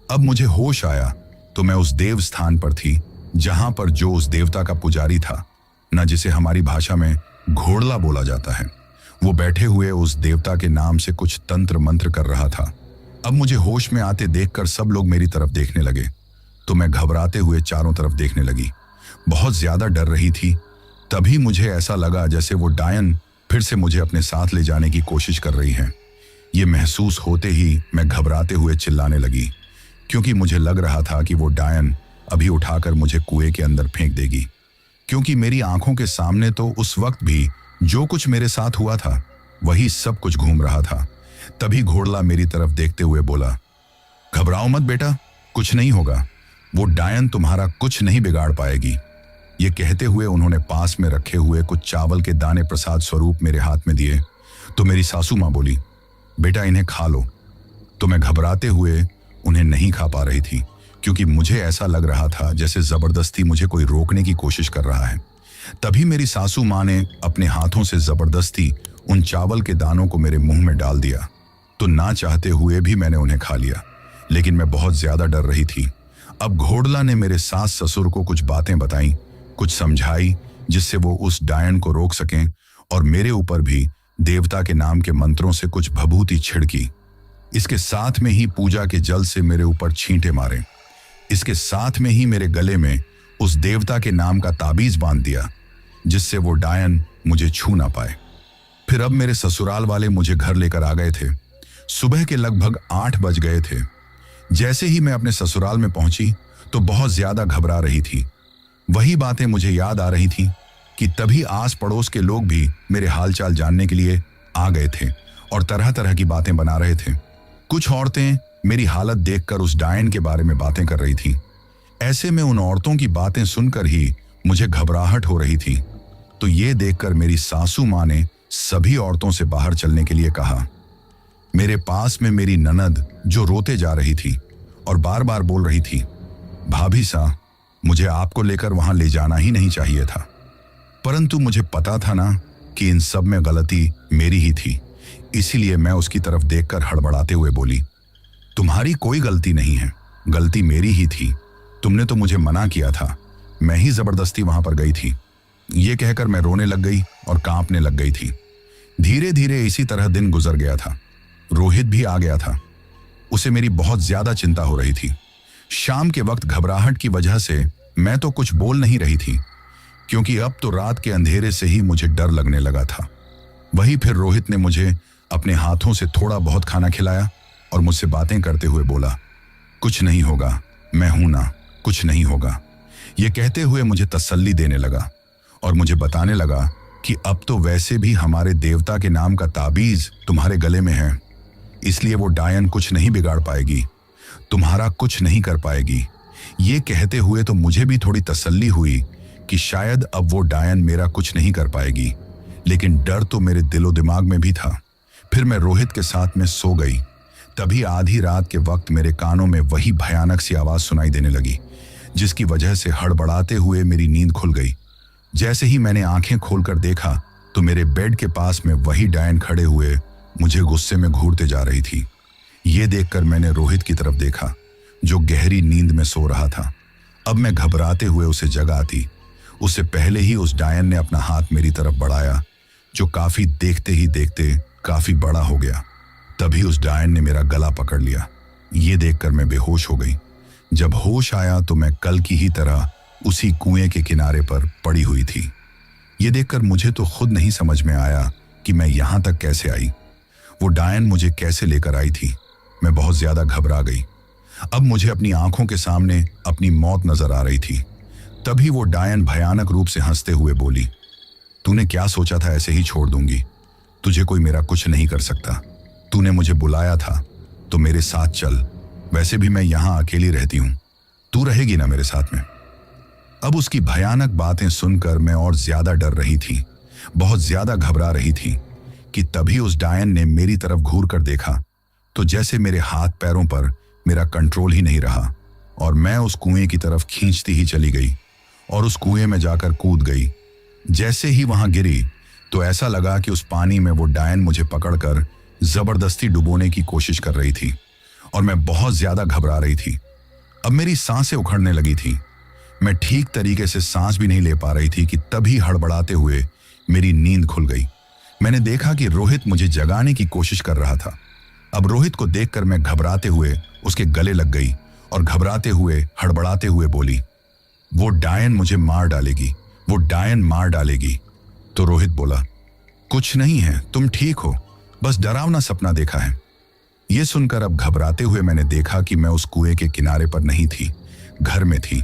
अब मुझे होश आया तो मैं उस देव स्थान पर थी जहां पर जो उस देवता का पुजारी था, न जिसे हमारी भाषा में घोड़ला बोला जाता है, वो बैठे हुए उस देवता के नाम से कुछ तंत्र मंत्र कर रहा था। अब मुझे होश में आते देखकर सब लोग मेरी तरफ देखने लगे तो मैं घबराते हुए चारों तरफ देखने लगी। बहुत ज्यादा डर रही थी। तभी मुझे ऐसा लगा जैसे वो डायन फिर से मुझे अपने साथ ले जाने की कोशिश कर रही है। ये महसूस होते ही मैं घबराते हुए चिल्लाने लगी, क्योंकि मुझे लग रहा था कि वो डायन अभी उठाकर मुझे कुएं के अंदर फेंक देगी। क्योंकि मेरी आंखों के सामने तो उस वक्त भी जो कुछ मेरे साथ हुआ था वही सब कुछ घूम रहा था। तभी घोड़ला मेरी तरफ देखते हुए बोला, घबराओ मत बेटा, कुछ नहीं होगा। वो डायन तुम्हारा कुछ नहीं बिगाड़ पाएगी। ये कहते हुए उन्होंने पास में रखे हुए कुछ चावल के दाने प्रसाद स्वरूप मेरे हाथ में दिए। तो मेरी सासू माँ बोली, बेटा इन्हें खा लो। तो मैं घबराते हुए उन्हें नहीं खा पा रही थी, क्योंकि मुझे ऐसा लग रहा था जैसे जबरदस्ती मुझे कोई रोकने की कोशिश कर रहा है। तभी मेरी सासू माँ ने अपने हाथों से जबरदस्ती उन चावल के दानों को मेरे मुंह में डाल दिया। तो ना चाहते हुए भी मैंने उन्हें खा लिया, लेकिन मैं बहुत ज्यादा डर रही थी। अब घोड़ला ने मेरे सास ससुर को कुछ बातें बताई, कुछ समझाई, जिससे वो उस डायन को रोक सकें, और मेरे ऊपर भी देवता के नाम के मंत्रों से कुछ भभूति छिड़की। इसके साथ में ही पूजा के जल से मेरे ऊपर छींटे मारे। इसके साथ में ही मेरे गले में उस देवता के नाम का ताबीज बांध दिया, जिससे वो डायन मुझे छू ना पाए। फिर अब मेरे ससुराल वाले मुझे घर लेकर आ गए थे। सुबह के लगभग 8 बज गए थे। जैसे ही मैं अपने ससुराल में पहुंची तो बहुत ज्यादा घबरा रही थी। वही बातें मुझे याद आ रही थी कि तभी आस पड़ोस के लोग भी मेरे हालचाल जानने के लिए आ गए थे और तरह तरह की बातें बना रहे थे। कुछ औरतें मेरी हालत देखकर उस डायन के बारे में बातें कर रही थी। ऐसे में उन औरतों की बातें सुनकर ही मुझे घबराहट हो रही थी। तो ये देखकर मेरी सासू माँ ने सभी औरतों से बाहर चलने के लिए कहा। मेरे पास में मेरी ननद जो रोते जा रही थी और बार बार बोल रही थी, भाभी सा, मुझे आपको लेकर वहां ले जाना ही नहीं चाहिए था। परंतु मुझे पता था ना कि इन सब में गलती मेरी ही थी। इसीलिए मैं उसकी तरफ देखकर हड़बड़ाते हुए बोली, तुम्हारी कोई गलती नहीं है, गलती मेरी ही थी। तुमने तो मुझे मना किया था, मैं ही जबरदस्ती वहां पर गई थी। ये कहकर मैं रोने लग गई और कांपने लग गई थी। धीरे धीरे इसी तरह दिन गुजर गया था। रोहित भी आ गया था। उसे मेरी बहुत ज्यादा चिंता हो रही थी। शाम के वक्त घबराहट की वजह से मैं तो कुछ बोल नहीं रही थी, क्योंकि अब तो रात के अंधेरे से ही मुझे डर लगने लगा था। वही फिर रोहित ने मुझे अपने हाथों से थोड़ा बहुत खाना खिलाया और मुझसे बातें करते हुए बोला, कुछ नहीं होगा, मैं हूं ना, कुछ नहीं होगा। ये कहते हुए मुझे तसल्ली देने लगा और मुझे बताने लगा कि अब तो वैसे भी हमारे देवता के नाम का ताबीज तुम्हारे गले में है, इसलिए वो डायन कुछ नहीं बिगाड़ पाएगी, तुम्हारा कुछ नहीं कर पाएगी। ये कहते हुए तो मुझे भी थोड़ी तसल्ली हुई कि शायद अब वो डायन मेरा कुछ नहीं कर पाएगी, लेकिन डर तो मेरे दिलो दिमाग में भी था। फिर मैं रोहित के साथ में सो गई। तभी आधी रात के वक्त मेरे कानों में वही भयानक सी आवाज सुनाई देने लगी, जिसकी वजह से हड़बड़ाते हुए मेरी नींद खुल गई। जैसे ही मैंने आंखें खोलकर देखा तो मेरे बेड के पास में वही डायन खड़े हुए मुझे गुस्से में घूरते जा रही थी। ये देखकर मैंने रोहित की तरफ देखा, जो गहरी नींद में सो रहा था। अब मैं घबराते हुए उसे जगाती, उससे पहले ही उस डायन ने अपना हाथ मेरी तरफ बढ़ाया, जो काफी देखते ही देखते काफी बड़ा हो गया। तभी उस डायन ने मेरा गला पकड़ लिया। ये देखकर मैं बेहोश हो गई। जब होश आया तो मैं कल की ही तरह उसी कुएं के किनारे पर पड़ी हुई थी। ये देखकर मुझे तो खुद नहीं समझ में आया कि मैं यहां तक कैसे आई, वो डायन मुझे कैसे लेकर आई थी। मैं बहुत ज्यादा घबरा गई। अब मुझे अपनी आंखों के सामने अपनी मौत नजर आ रही थी। तभी वो डायन भयानक रूप से हंसते हुए बोली, तूने क्या सोचा था ऐसे ही छोड़ दूंगी? तुझे कोई मेरा कुछ नहीं कर सकता। तूने मुझे बुलाया था तो मेरे साथ चल, वैसे भी मैं यहां अकेली रहती हूं, तू रहेगी ना मेरे साथ में? अब उसकी भयानक बातें सुनकर मैं और ज्यादा डर रही थी, बहुत ज्यादा घबरा रही थी कि तभी उस डायन ने मेरी तरफ घूर कर देखा तो जैसे मेरे हाथ पैरों पर मेरा कंट्रोल ही नहीं रहा और मैं उस कुएं की तरफ खींचती ही चली गई और उस कुएं में जाकर कूद गई। जैसे ही वहां गिरी तो ऐसा लगा कि उस पानी में वो डायन मुझे पकड़कर जबरदस्ती डुबोने की कोशिश कर रही थी और मैं बहुत ज्यादा घबरा रही थी। अब मेरी सांसें उखड़ने लगी थी। मैं ठीक तरीके से सांस भी नहीं ले पा रही थी कि तभी हड़बड़ाते हुए मेरी नींद खुल गई। मैंने देखा कि रोहित मुझे जगाने की कोशिश कर रहा था। अब रोहित को देखकर मैं घबराते हुए उसके गले लग गई और घबराते हुए हड़बड़ाते हुए बोली, वो डायन मुझे मार डालेगी, वो डायन मार डालेगी। तो रोहित बोला, कुछ नहीं है, तुम ठीक हो, बस डरावना सपना देखा है। यह सुनकर अब घबराते हुए मैंने देखा कि मैं उस कुएं के किनारे पर नहीं थी, घर में थी।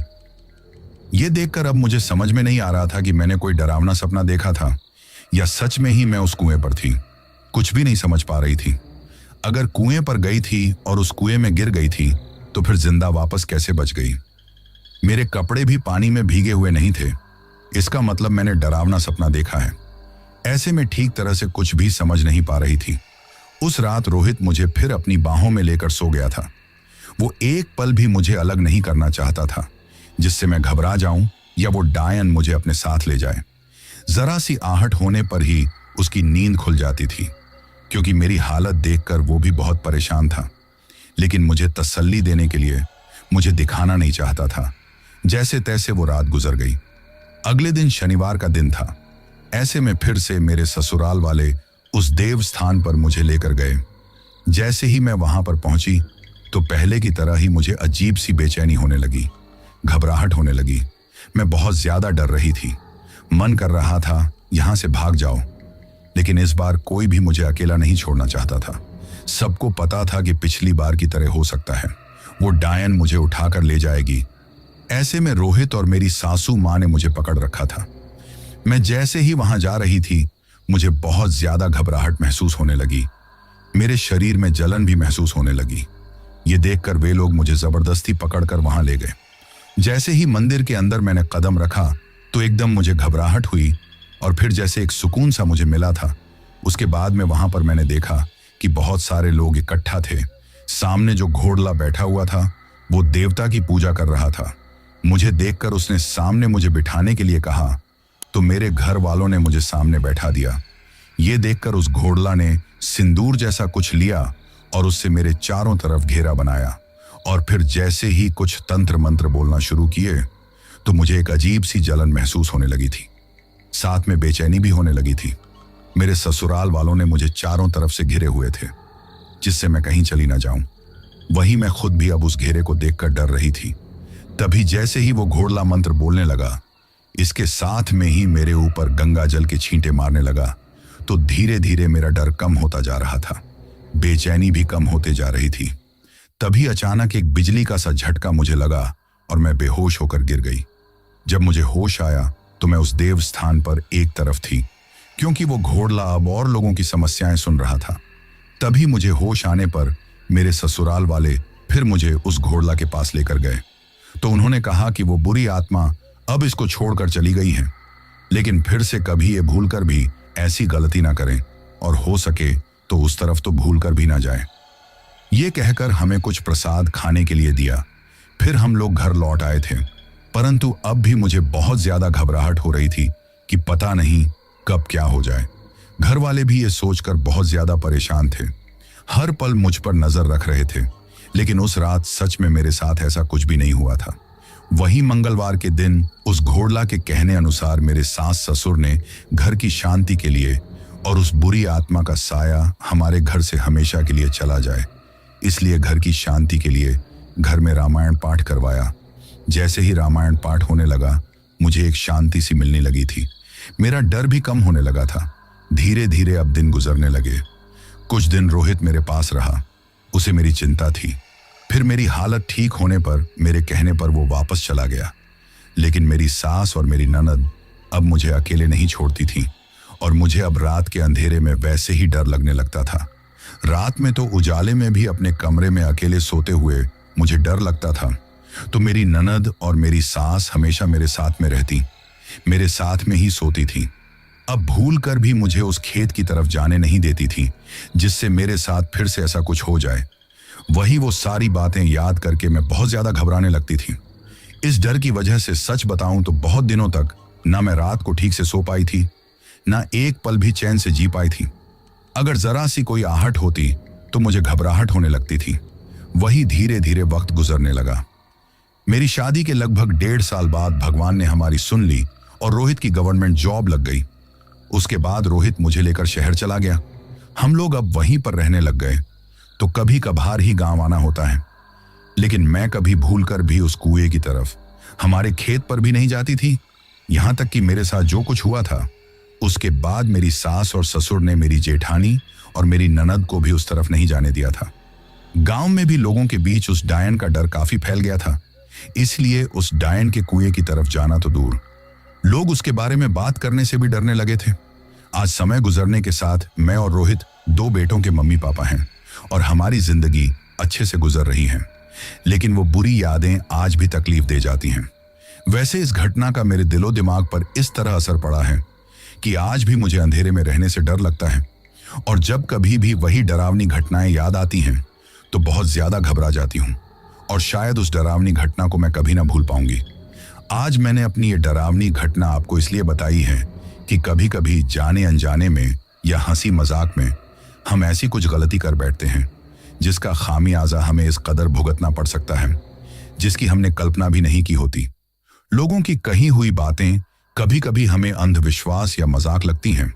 यह देखकर अब मुझे समझ में नहीं आ रहा था कि मैंने कोई डरावना सपना देखा था या सच में ही मैं उस कुएं पर थी। कुछ भी नहीं समझ पा रही थी। अगर कुएं पर गई थी और उस कुएं में गिर गई थी तो फिर जिंदा वापस कैसे बच गई? मेरे कपड़े भी पानी में भीगे हुए नहीं थे, इसका मतलब मैंने डरावना सपना देखा है। ऐसे में ठीक तरह से कुछ भी समझ नहीं पा रही थी। उस रात रोहित मुझे फिर अपनी बाहों में लेकर सो गया था। वो एक पल भी मुझे अलग नहीं करना चाहता था, जिससे मैं घबरा जाऊं या वो डायन मुझे अपने साथ ले जाए। जरा सी आहट होने पर ही उसकी नींद खुल जाती थी, क्योंकि मेरी हालत देखकर वो भी बहुत परेशान था। लेकिन मुझे तसल्ली देने के लिए मुझे दिखाना नहीं चाहता था। जैसे तैसे वो रात गुजर गई। अगले दिन शनिवार का दिन था। ऐसे में फिर से मेरे ससुराल वाले उस देव स्थान पर मुझे लेकर गए। जैसे ही मैं वहां पर पहुंची तो पहले की तरह ही मुझे अजीब सी बेचैनी होने लगी, घबराहट होने लगी। मैं बहुत ज्यादा डर रही थी। मन कर रहा था यहां से भाग जाओ। लेकिन इस बार कोई भी मुझे अकेला नहीं छोड़ना चाहता था। सबको पता था कि पिछली बार की तरह हो सकता है वो डायन मुझे उठाकर ले जाएगी। ऐसे में रोहित और मेरी सासू माँ ने मुझे पकड़ रखा था। मैं जैसे ही वहां जा रही थी, मुझे बहुत ज्यादा घबराहट महसूस होने लगी। मेरे शरीर में जलन भी महसूस होने लगी। ये देखकर वे लोग मुझे जबरदस्ती पकड़कर वहां ले गए। जैसे ही मंदिर के अंदर मैंने कदम रखा तो एकदम मुझे घबराहट हुई और फिर जैसे एक सुकून सा मुझे मिला था। उसके बाद में वहां पर मैंने देखा कि बहुत सारे लोग इकट्ठा थे। सामने जो घोड़ला बैठा हुआ था वो देवता की पूजा कर रहा था। मुझे देखकर उसने सामने मुझे बिठाने के लिए कहा तो मेरे घर वालों ने मुझे सामने बैठा दिया। ये देखकर उस घोड़ला ने सिंदूर जैसा कुछ लिया और उससे मेरे चारों तरफ घेरा बनाया और फिर जैसे ही कुछ तंत्र मंत्र बोलना शुरू किए तो मुझे एक अजीब सी जलन महसूस होने लगी थी। साथ में बेचैनी भी होने लगी थी। मेरे ससुराल वालों ने मुझे चारों तरफ से घिरे हुए थे जिससे मैं कहीं चली ना जाऊं। वहीं मैं खुद भी अब उस घेरे को देखकर डर रही थी। तभी जैसे ही वो घोड़ला मंत्र बोलने लगा, इसके साथ में ही मेरे ऊपर गंगा जल के छींटे मारने लगा। तो धीरे धीरे मेरा डर कम होता जा रहा था, बेचैनी भी कम होते जा रही थी। तभी अचानक एक बिजली का सा झटका मुझे लगा और मैं बेहोश होकर गिर गई। जब मुझे होश आया तो मैं उस देव स्थान पर एक तरफ थी, क्योंकि वो घोड़ला अब और लोगों की समस्याएं सुन रहा था। तभी मुझे होश आने पर मेरे ससुराल वाले फिर मुझे उस घोड़ला के पास लेकर गए। तो उन्होंने कहा कि वो बुरी आत्मा अब इसको छोड़कर चली गई है, लेकिन फिर से कभी ये भूलकर भी ऐसी गलती ना करें और हो सके तो उस तरफ तो भूलकर भी ना जाए। ये कहकर हमें कुछ प्रसाद खाने के लिए दिया। फिर हम लोग घर लौट आए थे, परंतु अब भी मुझे बहुत ज्यादा घबराहट हो रही थी कि पता नहीं कब क्या हो जाए। घर वाले भी ये सोचकर बहुत ज्यादा परेशान थे। हर पल मुझ पर नजर रख रहे थे, लेकिन उस रात सच में मेरे साथ ऐसा कुछ भी नहीं हुआ था। वही मंगलवार के दिन उस घोड़ला के कहने अनुसार मेरे सास ससुर ने घर की शांति के लिए और उस बुरी आत्मा का साया हमारे घर से हमेशा के लिए चला जाए, इसलिए घर की शांति के लिए घर में रामायण पाठ करवाया। जैसे ही रामायण पाठ होने लगा, मुझे एक शांति सी मिलने लगी थी। मेरा डर भी कम होने लगा था। धीरे धीरे अब दिन गुजरने लगे। कुछ दिन रोहित मेरे पास रहा, उसे मेरी चिंता थी। फिर मेरी हालत ठीक होने पर मेरे कहने पर वो वापस चला गया। लेकिन मेरी सास और मेरी ननद अब मुझे अकेले नहीं छोड़ती थी और मुझे अब रात के अंधेरे में वैसे ही डर लगने लगता था। रात में तो उजाले में भी अपने कमरे में अकेले सोते हुए मुझे डर लगता था। तो मेरी ननद और मेरी सास हमेशा मेरे साथ में रहती, मेरे साथ में ही सोती थी। अब भूल कर भी मुझे उस खेत की तरफ जाने नहीं देती थी, जिससे मेरे साथ फिर से ऐसा कुछ हो जाए। वही वो सारी बातें याद करके मैं बहुत ज्यादा घबराने लगती थी। इस डर की वजह से सच बताऊं तो बहुत दिनों तक ना मैं रात को ठीक से सो पाई थी, ना एक पल भी चैन से जी पाई थी। अगर जरा सी कोई आहट होती तो मुझे घबराहट होने लगती थी। वही धीरे धीरे वक्त गुजरने लगा। मेरी शादी के लगभग 1.5 साल बाद भगवान ने हमारी सुन ली और रोहित की गवर्नमेंट जॉब लग गई। उसके बाद रोहित मुझे लेकर शहर चला गया। हम लोग अब वहीं पर रहने लग गए। तो कभी कभार ही गांव आना होता है, लेकिन मैं कभी भूलकर भी उस कुएं की तरफ, हमारे खेत पर भी नहीं जाती थी। यहां तक कि मेरे साथ जो कुछ हुआ था उसके बाद मेरी सास और ससुर ने मेरी जेठानी और मेरी ननद को भी उस तरफ नहीं जाने दिया था। गांव में भी लोगों के बीच उस डायन का डर काफी फैल गया था, इसलिए उस डायन के कुएं की तरफ जाना तो दूर, लोग उसके बारे में बात करने से भी डरने लगे थे। आज समय गुजरने के साथ मैं और रोहित 2 बेटों के मम्मी पापा हैं और हमारी जिंदगी अच्छे से गुजर रही है, लेकिन वो बुरी यादें आज भी तकलीफ दे जाती हैं। वैसे इस घटना का मेरे दिलो दिमाग पर इस तरह असर पड़ा है कि आज भी मुझे अंधेरे में रहने से डर लगता है और जब कभी भी वही डरावनी घटनाएं याद आती हैं तो बहुत ज्यादा घबरा जाती हूँ और शायद उस डरावनी घटना को मैं कभी ना भूल पाऊंगी। आज मैंने अपनी ये डरावनी घटना आपको इसलिए बताई है कि कभी कभी जाने अनजाने में या हंसी मजाक में हम ऐसी कुछ गलती कर बैठते हैं जिसका खामियाजा हमें इस कदर भुगतना पड़ सकता है जिसकी हमने कल्पना भी नहीं की होती। लोगों की कही हुई बातें कभी कभी हमें अंधविश्वास या मजाक लगती हैं,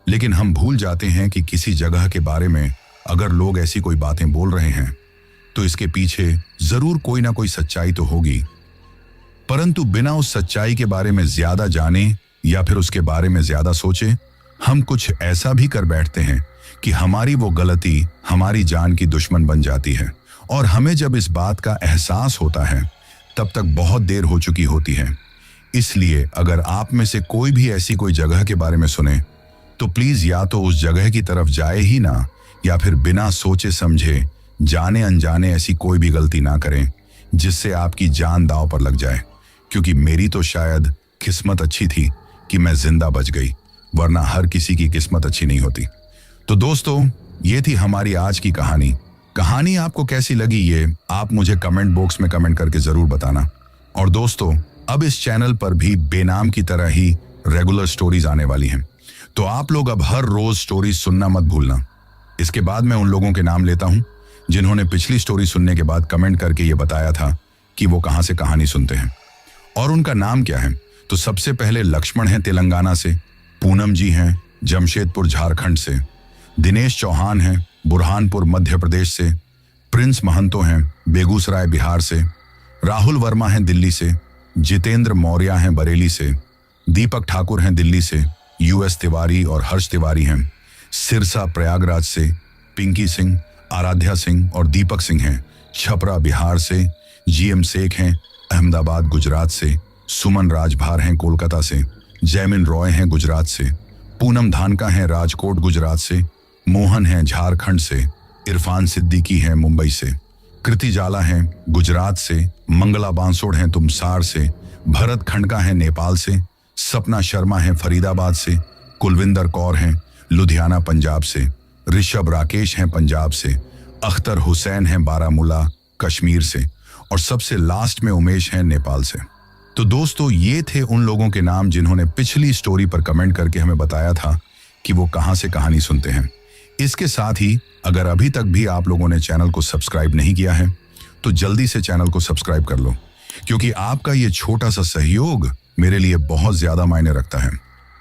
लेकिन हम भूल जाते हैं कि किसी जगह के बारे में अगर लोग ऐसी कोई बातें बोल रहे हैं तो इसके पीछे जरूर कोई ना कोई सच्चाई तो होगी, परंतु बिना उस सच्चाई के बारे में ज्यादा जाने या फिर उसके बारे में ज्यादा सोचे, हम कुछ ऐसा भी कर बैठते हैं कि हमारी वो गलती हमारी जान की दुश्मन बन जाती है। और हमें जब इस बात का एहसास होता है तब तक बहुत देर हो चुकी होती है। इसलिए अगर आप में से कोई भी ऐसी कोई जगह के बारे में सुने तो प्लीज या तो उस जगह की तरफ जाए ही ना, या फिर बिना सोचे समझे जाने अनजाने ऐसी कोई भी गलती ना करें जिससे आपकी जान दांव पर लग जाए। क्योंकि मेरी तो शायद किस्मत अच्छी थी कि मैं जिंदा बच गई, वरना हर किसी की किस्मत अच्छी नहीं होती। तो दोस्तों, ये थी हमारी आज की कहानी। कहानी आपको कैसी लगी ये आप मुझे कमेंट बॉक्स में कमेंट करके जरूर बताना। और दोस्तों, अब इस चैनल पर भी बेनाम की तरह ही रेगुलर स्टोरीज आने वाली हैं, तो आप लोग अब हर रोज स्टोरीज सुनना मत भूलना। इसके बाद मैं उन लोगों के नाम लेता हूं जिन्होंने पिछली स्टोरी सुनने के बाद कमेंट करके ये बताया था कि वो कहां से कहानी सुनते हैं और उनका नाम क्या है। तो सबसे पहले लक्ष्मण हैं तेलंगाना से, पूनम जी हैं जमशेदपुर झारखंड से, दिनेश चौहान हैं बुरहानपुर मध्य प्रदेश से, प्रिंस महंतो हैं बेगूसराय बिहार से, राहुल वर्मा हैं दिल्ली से, जितेंद्र मौर्य हैं बरेली से, दीपक ठाकुर हैं दिल्ली से, यूएस तिवारी और हर्ष तिवारी हैं सिरसा प्रयागराज से, पिंकी सिंह, आराध्या सिंह और दीपक सिंह हैं छपरा बिहार से, जीएम शेख हैं अहमदाबाद गुजरात से, सुमन राजभार हैं कोलकाता से, जैमिन रॉय हैं गुजरात से, पूनम धानका हैं राजकोट गुजरात से, मोहन हैं झारखंड से, इरफान सिद्दीकी हैं मुंबई से, कृति जाला हैं गुजरात से, मंगला बांसोड़ हैं तुमसार से, भरत खंडका हैं नेपाल से, सपना शर्मा हैं फरीदाबाद से, कुलविंदर कौर हैं लुधियाना पंजाब से, ऋषभ राकेश हैं पंजाब से, अख्तर हुसैन हैं बारामूला कश्मीर से, और सबसे लास्ट में उमेश हैं नेपाल से। तो दोस्तों, ये थे उन लोगों के नाम जिन्होंने पिछली स्टोरी पर कमेंट करके हमें बताया था कि वो कहां से कहानी सुनते हैं। इसके साथ ही अगर अभी तक भी आप लोगों ने चैनल को सब्सक्राइब नहीं किया है तो जल्दी से चैनल को सब्सक्राइब कर लो, क्योंकि आपका ये छोटा सा सहयोग मेरे लिए बहुत ज्यादा मायने रखता है।